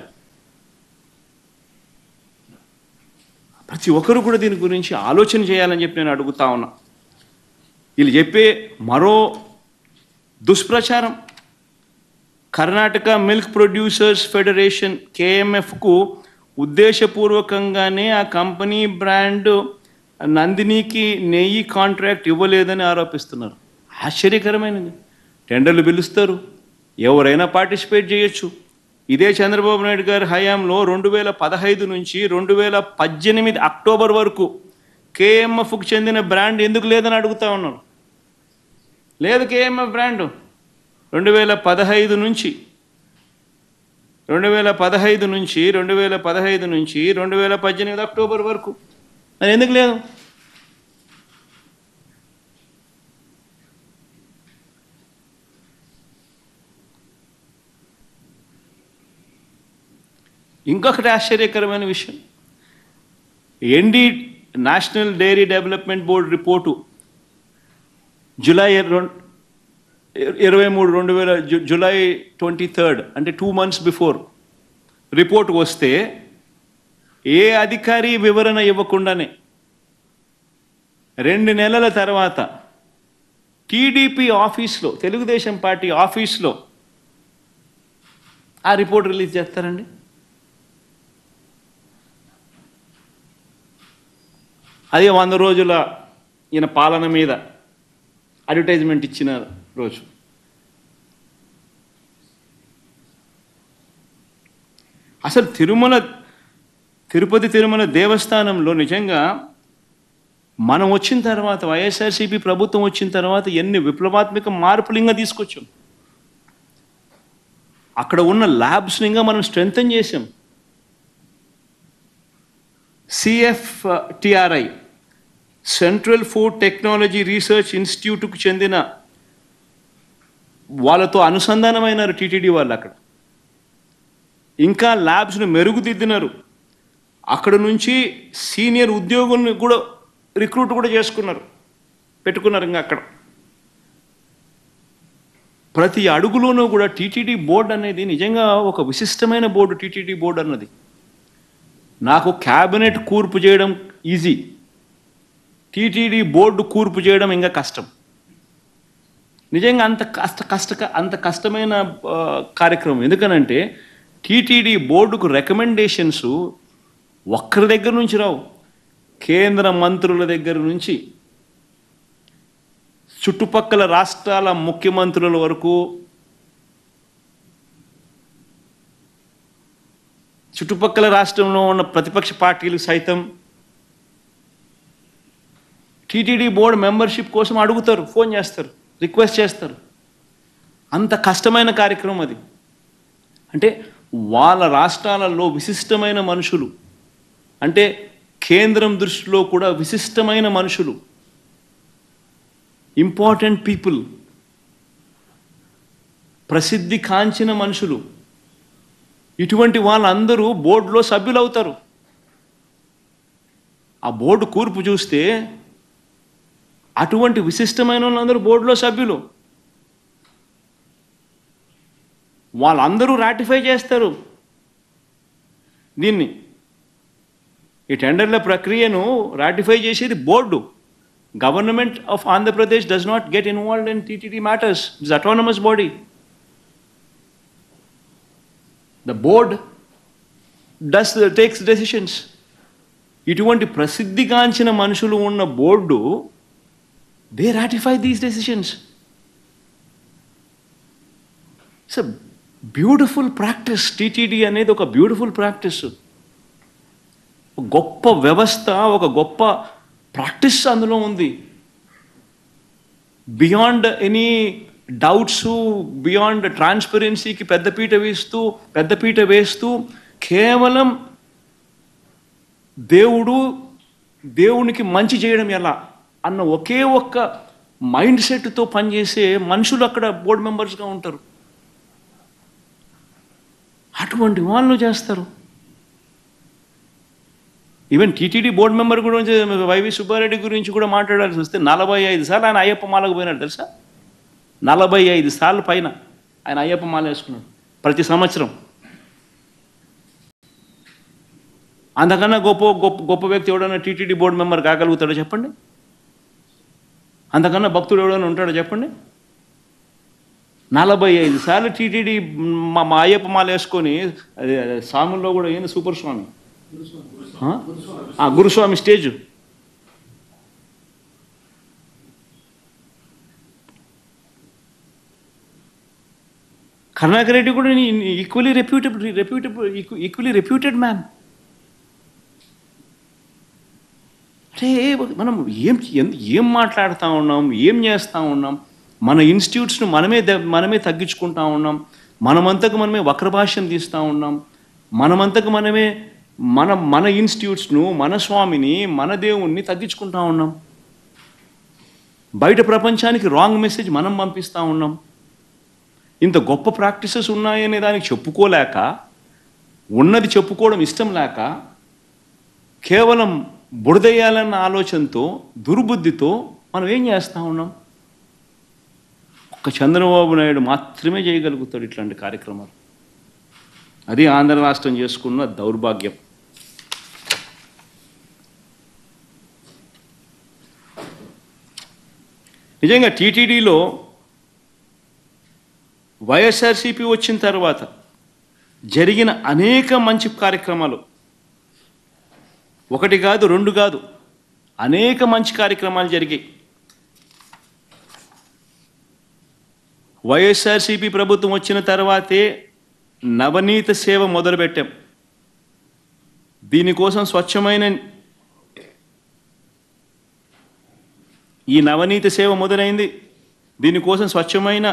ప్రతి ఒక్కరు కూడా దీని గురించి ఆలోచన చేయాలని చెప్పి నేను అడుగుతా ఉన్నా. వీళ్ళు చెప్పే మరో దుష్ప్రచారం, కర్ణాటక మిల్క్ ప్రొడ్యూసర్స్ ఫెడరేషన్ KMFకు ఉద్దేశపూర్వకంగానే ఆ కంపెనీ బ్రాండ్ నందినికి నెయ్యి కాంట్రాక్ట్ ఇవ్వలేదని ఆరోపిస్తున్నారు. ఆశ్చర్యకరమైనది. టెండర్లు పిలుస్తారు, ఎవరైనా పార్టిసిపేట్ చేయొచ్చు. ఇదే చంద్రబాబు నాయుడు గారి హయాంలో 2015 నుంచి 2018 అక్టోబర్ వరకు KMFకు చెందిన బ్రాండ్ ఎందుకు లేదని అడుగుతా ఉన్నారు. లేదు KMF బ్రాండ్ 2015 నుంచి 2018 అక్టోబర్ వరకు మరి ఎందుకు లేదు? ఇంకొకటి ఆశ్చర్యకరమైన విషయం, national dairy development board report July 23 అంటే 2 months బిఫోర్ రిపోర్ట్ వస్తే ఏ అధికారి వివరణ ఇవ్వకుండానే 2 నెలల తర్వాత టీడీపీ ఆఫీస్లో, తెలుగుదేశం పార్టీ ఆఫీస్లో ఆ రిపోర్ట్ రిలీజ్ చేస్తారండి. అదే 100 రోజుల ఈయన పాలన మీద అడ్వర్టైజ్మెంట్ ఇచ్చిన రోజు. అసలు తిరుపతి తిరుమల దేవస్థానంలో నిజంగా మనం వచ్చిన తర్వాత, వైఎస్ఆర్సీపీ ప్రభుత్వం వచ్చిన తర్వాత ఎన్ని విప్లవాత్మక మార్పులు ఇంకా తీసుకొచ్చాం. అక్కడ ఉన్న ల్యాబ్స్ని ఇంకా మనం స్ట్రెంథన్ చేసాం. CFTRI central food technology research ఇన్స్టిట్యూట్కు చెందిన వాళ్ళతో అనుసంధానమైనారు టీటీడీ వాళ్ళు. అక్కడ ఇంకా ల్యాబ్స్ను మెరుగుదిద్దినారు. అక్కడ నుంచి సీనియర్ ఉద్యోగుల్ని కూడా రిక్రూట్ కూడా పెట్టుకున్నారు. ఇంకా అక్కడ ప్రతి అడుగులోనూ కూడా టీటీడీ బోర్డు అనేది నిజంగా ఒక విశిష్టమైన బోర్డు. టీటీడీ బోర్డు అన్నది నాకు క్యాబినెట్ కూర్పు చేయడం ఈజీ, టీటీడీ బోర్డు కూర్పు చేయడం ఇంకా కష్టం. నిజంగా అంత కష్టమైన కార్యక్రమం. ఎందుకనంటే టీటీడీ బోర్డుకు రికమెండేషన్స్ ఒక్కరి దగ్గర నుంచి రావు. కేంద్ర మంత్రుల దగ్గర నుంచి చుట్టుపక్కల రాష్ట్రాల ముఖ్యమంత్రుల వరకు, చుట్టుపక్కల రాష్ట్రంలో ఉన్న ప్రతిపక్ష పార్టీలు సైతం టీటీడీ బోర్డు మెంబర్షిప్ కోసం అడుగుతారు, ఫోన్ చేస్తారు, రిక్వెస్ట్ చేస్తారు. అంత కష్టమైన కార్యక్రమం అది. అంటే వాళ్ళ రాష్ట్రాలలో విశిష్టమైన మనుషులు, అంటే కేంద్రం దృష్టిలో కూడా విశిష్టమైన మనుషులు, ఇంపార్టెంట్ పీపుల్, ప్రసిద్ధి కాంచిన మనుషులు, ఇటువంటి వాళ్ళందరూ బోర్డులో సభ్యులు అవుతారు. ఆ బోర్డు కూర్పు చూస్తే అటువంటి విశిష్టమైన వాళ్ళందరూ బోర్డులో సభ్యులు. వాళ్ళందరూ రాటిఫై చేస్తారు దీన్ని. ఈ టెండర్ల ప్రక్రియను రాటిఫై చేసేది board. Government of Andhra Pradesh does not get involved in TTD matters. It's autonomous body. The board takes decisions. ఇటువంటి ప్రసిద్ధిగాంచిన మనుషులు ఉన్న board, they ratify these decisions. It's a beautiful practice. TTD అనేది ఒక బ్యూటిఫుల్ ప్రాక్టీస్, గొప్ప వ్యవస్థ, ఒక గొప్ప ప్రాక్టీస్ అందులో ఉంది. బియాండ్ ఎనీ డౌట్స్, బియాండ్ ట్రాన్స్పరెన్సీకి పెద్దపీట వేస్తూ కేవలం దేవునికి మంచి చేయడం ఎలా అన్న ఒకే ఒక్క మైండ్ సెట్తో పనిచేసే మనుషులు అక్కడ బోర్డు మెంబర్స్గా ఉంటారు. అటువంటి వాళ్ళు చేస్తారు. ఈవెన్ టీటీడీ బోర్డు మెంబర్ గురించి వైవి సుబ్బారెడ్డి గురించి కూడా మాట్లాడాల్సి వస్తే 45 సార్లు ఆయన అయ్యప్ప మాలకు పోయినాడు తెలుసా. 45 సార్లు పైన ఆయన అయ్యప్ప మాల వేసుకున్నాడు ప్రతి సంవత్సరం. అంతకన్నా గొప్ప వ్యక్తి ఎవడన్నా టీటీడీ బోర్డు మెంబర్ కాగలుగుతాడో చెప్పండి? అంతకన్నా భక్తుడు ఎవడన్నా ఉంటాడో చెప్పండి? 45 సార్లు టీటీడీ మా అయ్యప్ప మాల వేసుకొని, అది స్వాముల్లో కూడా ఏంది సూపర్ స్వామి, గురుస్వామి స్టేజ్. కరుణాకర్ రెడ్డి కూడా ఈక్వలీ రెప్యూటెడ్ మ్యాన్. అంటే మనం ఏం మాట్లాడుతూ ఉన్నాం, ఏం చేస్తూ ఉన్నాం? మన ఇన్స్టిట్యూట్స్ను మనమే తగ్గించుకుంటా ఉన్నాం. మనమంతకు మనమే వక్రభాష్యం తీస్తూ ఉన్నాం. మనమంతకు మనమే మన ఇన్స్టిట్యూట్స్ను, మన స్వామిని, మన దేవుణ్ణి తగ్గించుకుంటా ఉన్నాం. బయట ప్రపంచానికి రాంగ్ మెసేజ్ మనం పంపిస్తూ ఉన్నాం. ఇంత గొప్ప ప్రాక్టీసెస్ ఉన్నాయనే దానికి చెప్పుకోలేక, ఉన్నది చెప్పుకోవడం ఇష్టం లేక, కేవలం బురదయ్యాలన్న ఆలోచనతో, దుర్బుద్ధితో మనం ఏం చేస్తూ ఉన్నాం? ఒక్క చంద్రబాబు నాయుడు మాత్రమే చేయగలుగుతాడు ఇట్లాంటి కార్యక్రమాలు. అది ఆంధ్ర రాష్ట్రం చేసుకున్న దౌర్భాగ్యం. నిజంగా టీటీడీలో వైఎస్ఆర్సీపీ వచ్చిన తర్వాత జరిగిన అనేక మంచి కార్యక్రమాలు, ఒకటి కాదు, రెండు కాదు, అనేక మంచి కార్యక్రమాలు జరిగాయి. వైఎస్ఆర్సీపీ ప్రభుత్వం వచ్చిన తర్వాతే నవనీత సేవ మొదలుపెట్టాం. దీనికోసం ఈ నవనీత సేవ మొదలైంది. దీనికోసం స్వచ్ఛమైన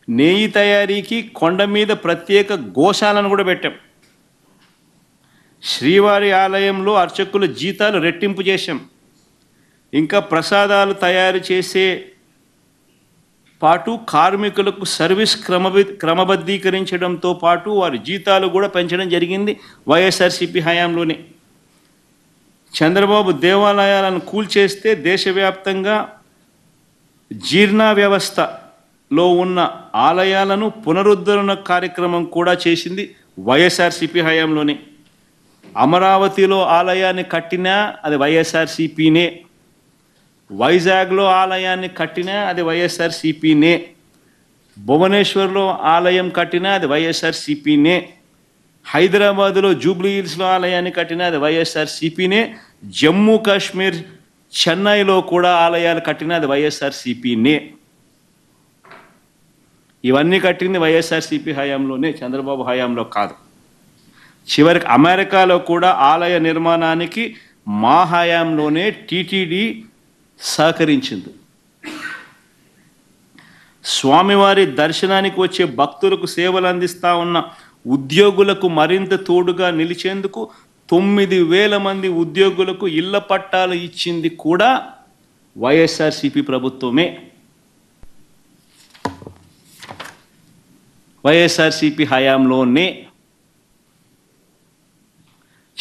నెయ్యి తయారీకి కొండ మీద ప్రత్యేక గోశాలను కూడా పెట్టాం. శ్రీవారి ఆలయంలో అర్చకుల జీతాలు రెట్టింపు చేశాం. ఇంకా ప్రసాదాలు తయారు చేసే పాటు కార్మికులకు సర్వీస్ క్రమబద్ధీకరించడంతో పాటు వారి జీతాలు కూడా పెంచడం జరిగింది వైఎస్ఆర్సీపీ హయాంలోనే. చంద్రబాబు దేవాలయాలను కూల్చేస్తే దేశవ్యాప్తంగా జీర్ణ వ్యవస్థలో ఉన్న ఆలయాలను పునరుద్ధరణ కార్యక్రమం కూడా చేసింది వైఎస్ఆర్సీపీ హయాంలోనే. అమరావతిలో ఆలయాన్ని కట్టినా అది వైఎస్ఆర్సీపీనే. వైజాగ్లో ఆలయాన్ని కట్టినా అది వైఎస్ఆర్సీపీనే. భువనేశ్వర్లో ఆలయం కట్టినా అది వైఎస్ఆర్సీపీనే. హైదరాబాదులో జూబ్లీ హిల్స్లో ఆలయాన్ని కట్టినా అది వైఎస్ఆర్సీపీనే. జమ్మూ కాశ్మీర్, చెన్నైలో కూడా ఆలయాలు కట్టినా అది వైఎస్ఆర్సీపీనే. ఇవన్నీ కట్టింది వైఎస్ఆర్సీపీ హయాంలోనే, చంద్రబాబు హయాంలో కాదు. చివరికి అమెరికాలో కూడా ఆలయ నిర్మాణానికి మా హయాంలోనే టీటీడీ సహకరించింది. స్వామివారి దర్శనానికి వచ్చే భక్తులకు సేవలు అందిస్తూ ఉన్న ఉద్యోగులకు మరింత తోడుగా నిలిచేందుకు 9,000 మంది ఉద్యోగులకు ఇళ్ల పట్టాలు ఇచ్చింది కూడా వైఎస్ఆర్సీపీ ప్రభుత్వమే. వైఎస్ఆర్సీపీ హయాంలోనే.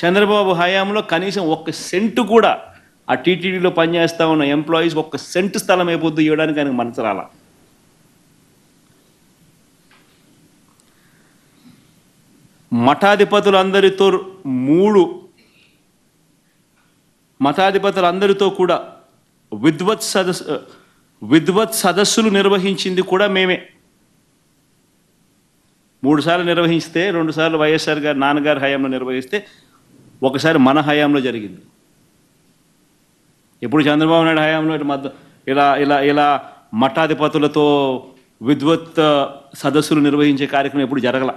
చంద్రబాబు హయాంలో కనీసం 1 సెంటు కూడా ఆ టీటీడీలో పనిచేస్తూ ఉన్న ఎంప్లాయీస్ 1 సెంటు స్థలం అయిపోద్దు ఇవ్వడానికి ఆయనకు మనసు రాలా. మఠాధిపతులందరితో కూడా విద్వత్ సదస్సులు నిర్వహించింది కూడా మేమే. 3 సార్లు నిర్వహిస్తే, 2 సార్లు వైఎస్ఆర్ గారు నాన్నగారి హయాంలో నిర్వహిస్తే, ఒకసారి మన హయాంలో జరిగింది. ఇప్పుడు చంద్రబాబు నాయుడు హయాంలో ఇలా మఠాధిపతులతో విద్వత్ సదస్సులు నిర్వహించే కార్యక్రమం ఎప్పుడు జరగల.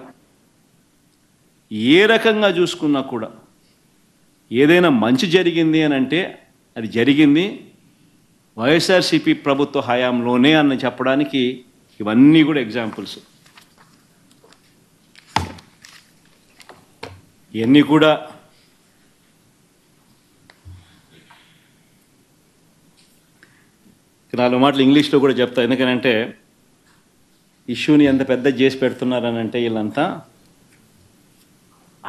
ఏ రకంగా చూసుకున్నా కూడా ఏదైనా మంచి జరిగింది అని అంటే అది జరిగింది వైఎస్ఆర్సీపీ ప్రభుత్వ హయాంలోనే అని చెప్పడానికి ఇవన్నీ కూడా ఎగ్జాంపుల్స్. ఇవన్నీ కూడా నాలుగు మాటలు ఇంగ్లీష్లో కూడా చెప్తా. ఎందుకనంటే ఇష్యూని ఎంత పెద్ద చేసి పెడుతున్నారనంటే వీళ్ళంతా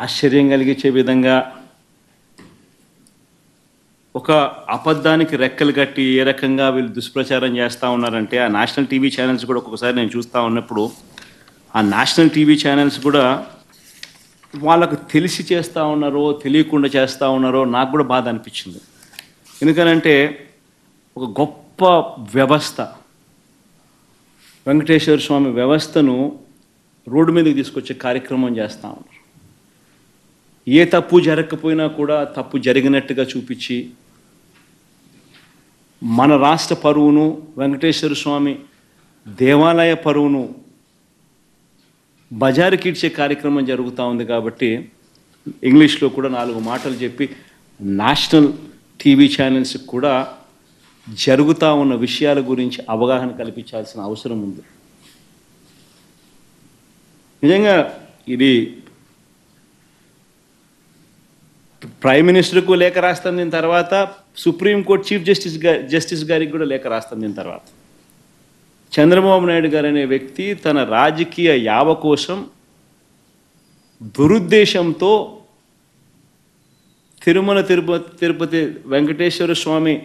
ఆశ్చర్యం కలిగించే విధంగా ఒక అబద్ధానికి రెక్కలు కట్టి ఏ రకంగా వీళ్ళు దుష్ప్రచారం చేస్తూ ఉన్నారంటే, ఆ నేషనల్ టీవీ ఛానల్స్ కూడా ఒక్కొక్కసారి నేను చూస్తూ ఉన్నప్పుడు ఆ నేషనల్ టీవీ ఛానల్స్ కూడా వాళ్ళకు తెలిసి చేస్తూ ఉన్నారో తెలియకుండా చేస్తూ ఉన్నారో నాకు కూడా బాధ అనిపించింది. ఎందుకనంటే ఒక గొప్ప వ్యవస్థ, వెంకటేశ్వర స్వామి వ్యవస్థను రోడ్డు మీదకి తీసుకొచ్చే కార్యక్రమం చేస్తూ ఉన్నారు. ఏ తప్పు జరగకపోయినా కూడా తప్పు జరిగినట్టుగా చూపించి మన రాష్ట్ర పరువును, వెంకటేశ్వర స్వామి దేవాలయ పరువును బజారుకిడ్చే కార్యక్రమం జరుగుతూ ఉంది. కాబట్టి ఇంగ్లీష్లో కూడా 4 మాటలు చెప్పి నేషనల్ టీవీ ఛానల్స్కి కూడా జరుగుతూ ఉన్న విషయాల గురించి అవగాహన కల్పించాల్సిన అవసరం ఉంది. నిజంగా ఇది ప్రైమ్ మినిస్టర్కు లేఖ రాస్తాం, దీని తర్వాత సుప్రీంకోర్టు చీఫ్ జస్టిస్ గారికి కూడా లేఖ రాస్తాం. దీని తర్వాత చంద్రబాబు నాయుడు గారు అనే వ్యక్తి తన రాజకీయ యావ కోసం దురుద్దేశంతో తిరుమల తిరుపతి వెంకటేశ్వర స్వామి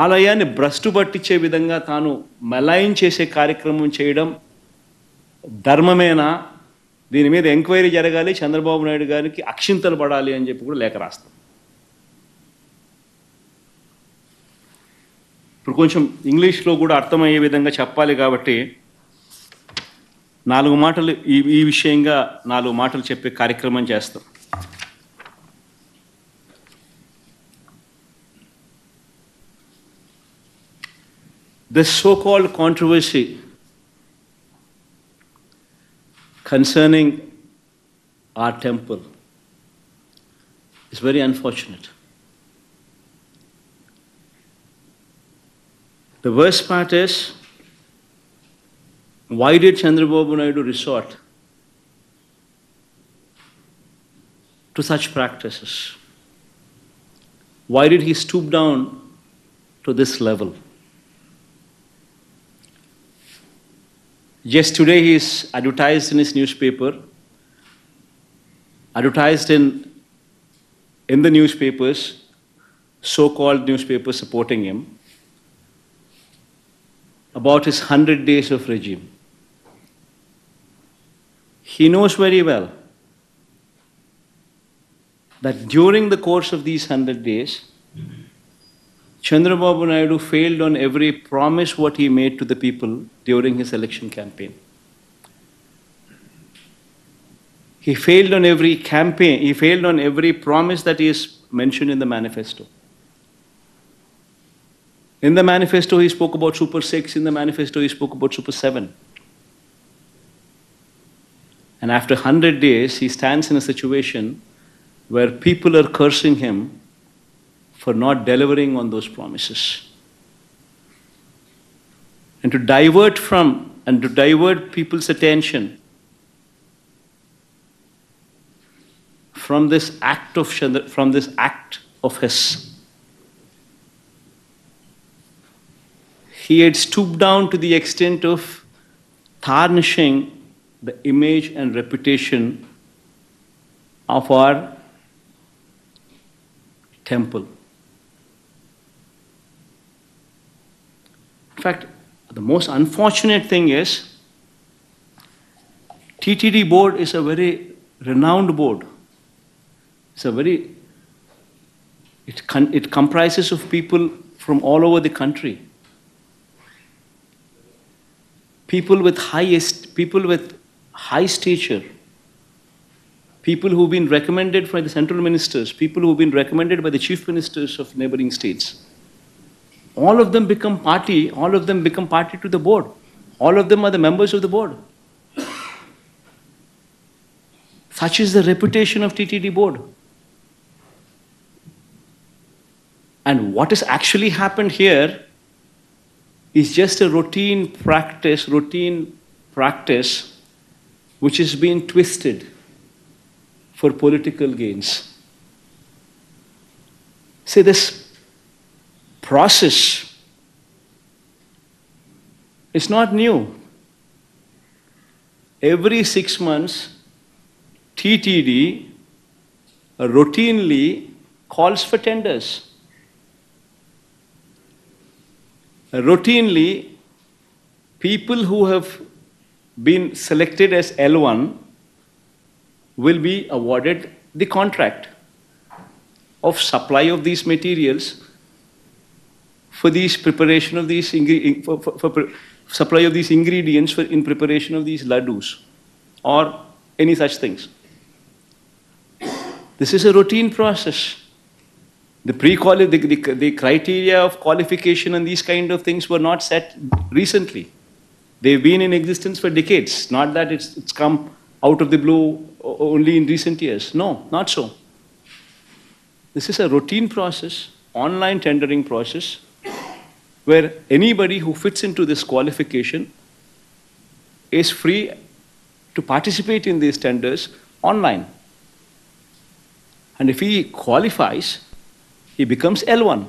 ఆలయాన్ని భ్రష్టు పట్టించే విధంగా తాను మలైన్ చేసే కార్యక్రమం చేయడం ధర్మమేనా, దీని మీద ఎంక్వైరీ జరగాలి, చంద్రబాబు నాయుడు గారికి అక్షింతలు పడాలి అని చెప్పి కూడా లేఖ రాస్తాం. ఇప్పుడు కొంచెం ఇంగ్లీష్లో కూడా అర్థమయ్యే విధంగా చెప్పాలి కాబట్టి 4 మాటలు ఈ విషయంగా 4 మాటలు చెప్పే కార్యక్రమం చేస్తాం. This so-called controversy concerning our temple is very unfortunate. The worst part is, why did Chandrababu Naidu resort to such practices? Why did he stoop down to this level? Just today he is advertised in his newspaper, advertised in the newspapers, so-called newspapers supporting him, about his 100 days of regime. He knows very well that during the course of these 100 days, Chandrababu Naidu failed on every promise what he made to the people during his election campaign. He failed on every campaign, he failed on every promise that is mentioned in the manifesto. In the manifesto he spoke about Super 6, in the manifesto he spoke about Super 7. And after 100 days he stands in a situation where people are cursing him for not delivering on those promises. and to divert people's attention from this act of his. He had stooped down to the extent of tarnishing the image and reputation of our temple. In fact, the most unfortunate thing is TTD board is a very renowned board. It comprises of people from all over the country. People with high stature, people who've been recommended by the central ministers, people who've been recommended by the chief ministers of neighboring states. All of them become party to the board. All of them are the members of the board. Such is the reputation of TTD board. And what has actually happened here is just a routine practice which has been twisted for political gains. See, this process is not new. Every 6 months, TTD routinely calls for tenders. Routinely, people who have been selected as L1 will be awarded the contract of supply of these materials for these preparation of these supply of these ingredients in preparation of these laddus or any such things. This is a routine process. The criteria of qualification and these kind of things were not set recently. They've been in existence for decades. Not that it's come out of the blue only in recent years. No, not so. This is a routine process, online tendering process, where anybody who fits into this qualification is free to participate in these tenders online. And if he qualifies, he becomes L1.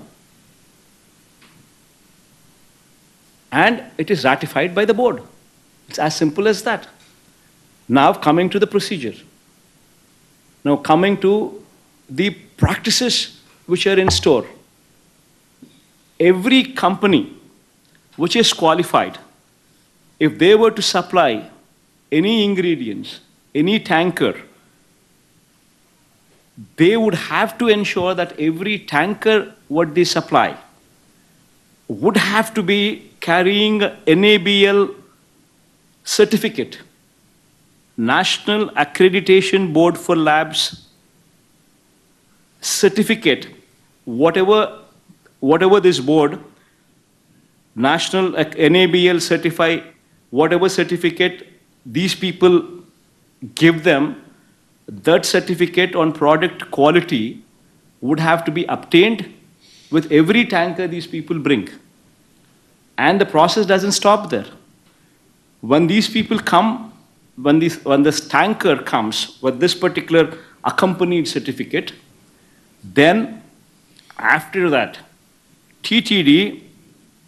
And it is ratified by the board. It's as simple as that. Now coming to the procedure. Now coming to the practices which are in store. Every company which is qualified, if they were to supply any ingredients, any tanker, they would have to ensure that every tanker what they supply would have to be carrying NABL certificate, National Accreditation Board for Labs certificate, whatever this board, National NABL certify, whatever certificate these people give them, that certificate on product quality would have to be obtained with every tanker these people bring. And the process doesn't stop there. When these people come, when this tanker comes with this particular accompanied certificate, then after that, TTD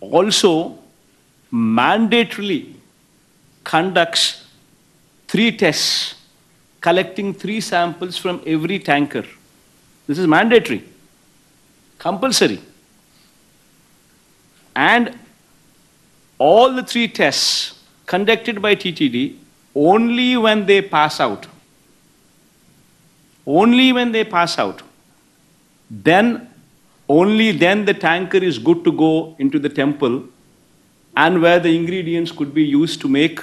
also mandatorily conducts 3 tests, collecting 3 samples from every tanker. This is mandatory, compulsory. And all the 3 tests conducted by TTD, only when they pass out, then only then the tanker is good to go into the temple and where the ingredients could be used to make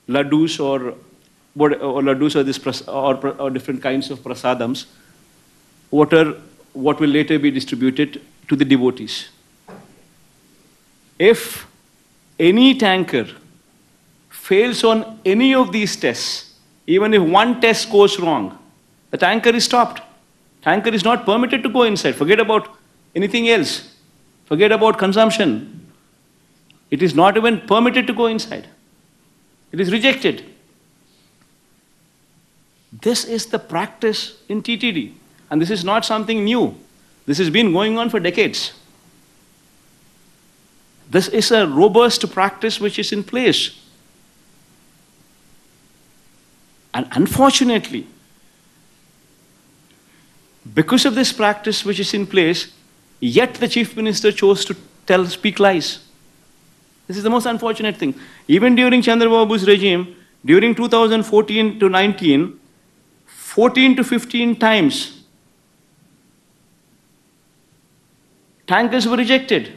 laddus or different kinds of prasadams, what will later be distributed to the devotees. If any tanker fails on any of these tests, even if one test goes wrong, the tanker is stopped. Tanker is not permitted to go inside. Forget about anything else. Forget about consumption. It is not even permitted to go inside. It is rejected. This is the practice in TTD. And this is not something new. This has been going on for decades. This is a robust practice which is in place. And unfortunately, because of this practice which is in place, yet the Chief Minister chose to speak lies. This is the most unfortunate thing. Even during Chandrababu's regime, during 2014 to 19, 14 to 15 times, tankers were rejected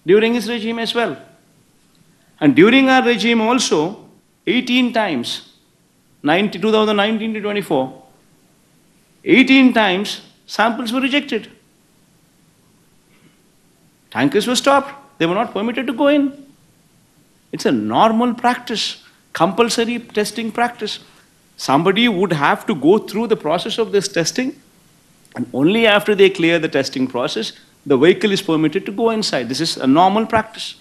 during his regime as well. And during our regime also, 18 times, 2019 to 24, 18 times samples were rejected. Tankers were stopped. They were not permitted to go in. It's a normal practice, compulsory testing practice. Somebody would have to go through the process of this testing, and only after they clear the testing process, the vehicle is permitted to go inside. This is a normal practice.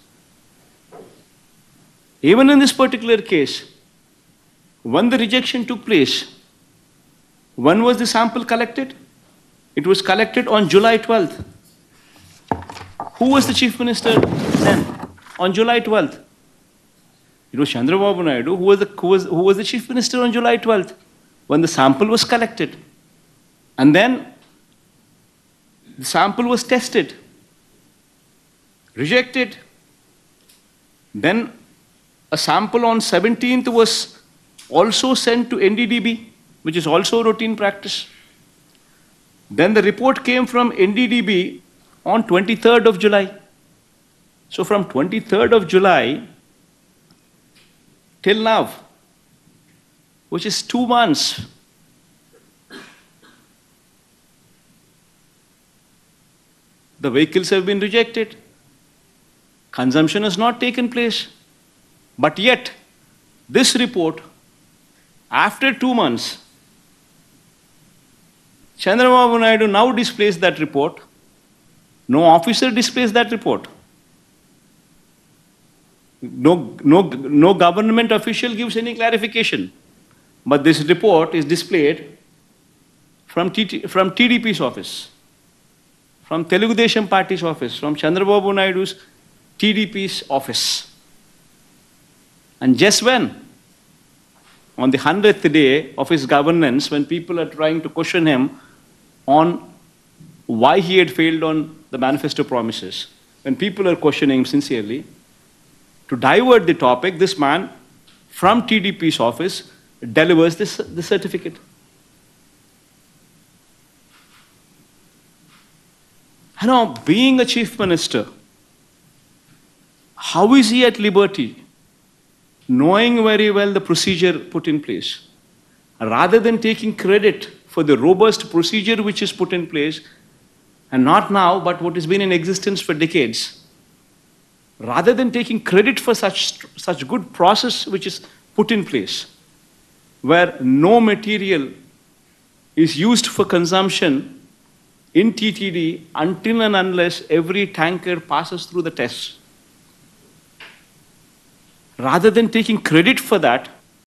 Even in this particular case, when the rejection took place, when was the sample collected? It was collected on July 12th. Who was the Chief Minister then? On July 12th. It was Chandrababu Naidu who was the Chief Minister on July 12th when the sample was collected. And then the sample was tested, rejected. Then a sample on 17th was also sent to NDDB, which is also routine practice. Then the report came from NDDB on 23rd of July. So from 23rd of July till now, which is 2 months, the vehicles have been rejected. Consumption has not taken place. But yet, this report, after 2 months, Chandrababu Naidu now displays that report. No officer displays that report. No government official gives any clarification. But this report is displayed from TDP's office, from Telugu Desam Party's office, from Chandrababu Naidu's TDP's office. And just when, on the 100th day of his governance, when people are trying to question him on why he had failed on the manifesto promises, when people are questioning him sincerely, to divert the topic, this man from TDP's office delivers the certificate. Now, being a Chief Minister, how is he at liberty, knowing very well the procedure put in place, rather than taking credit for the robust procedure which is put in place, and not now, but what has been in existence for decades, rather than taking credit for such good process which is put in place, where no material is used for consumption in TTD until and unless every tanker passes through the tests. Rather than taking credit for that,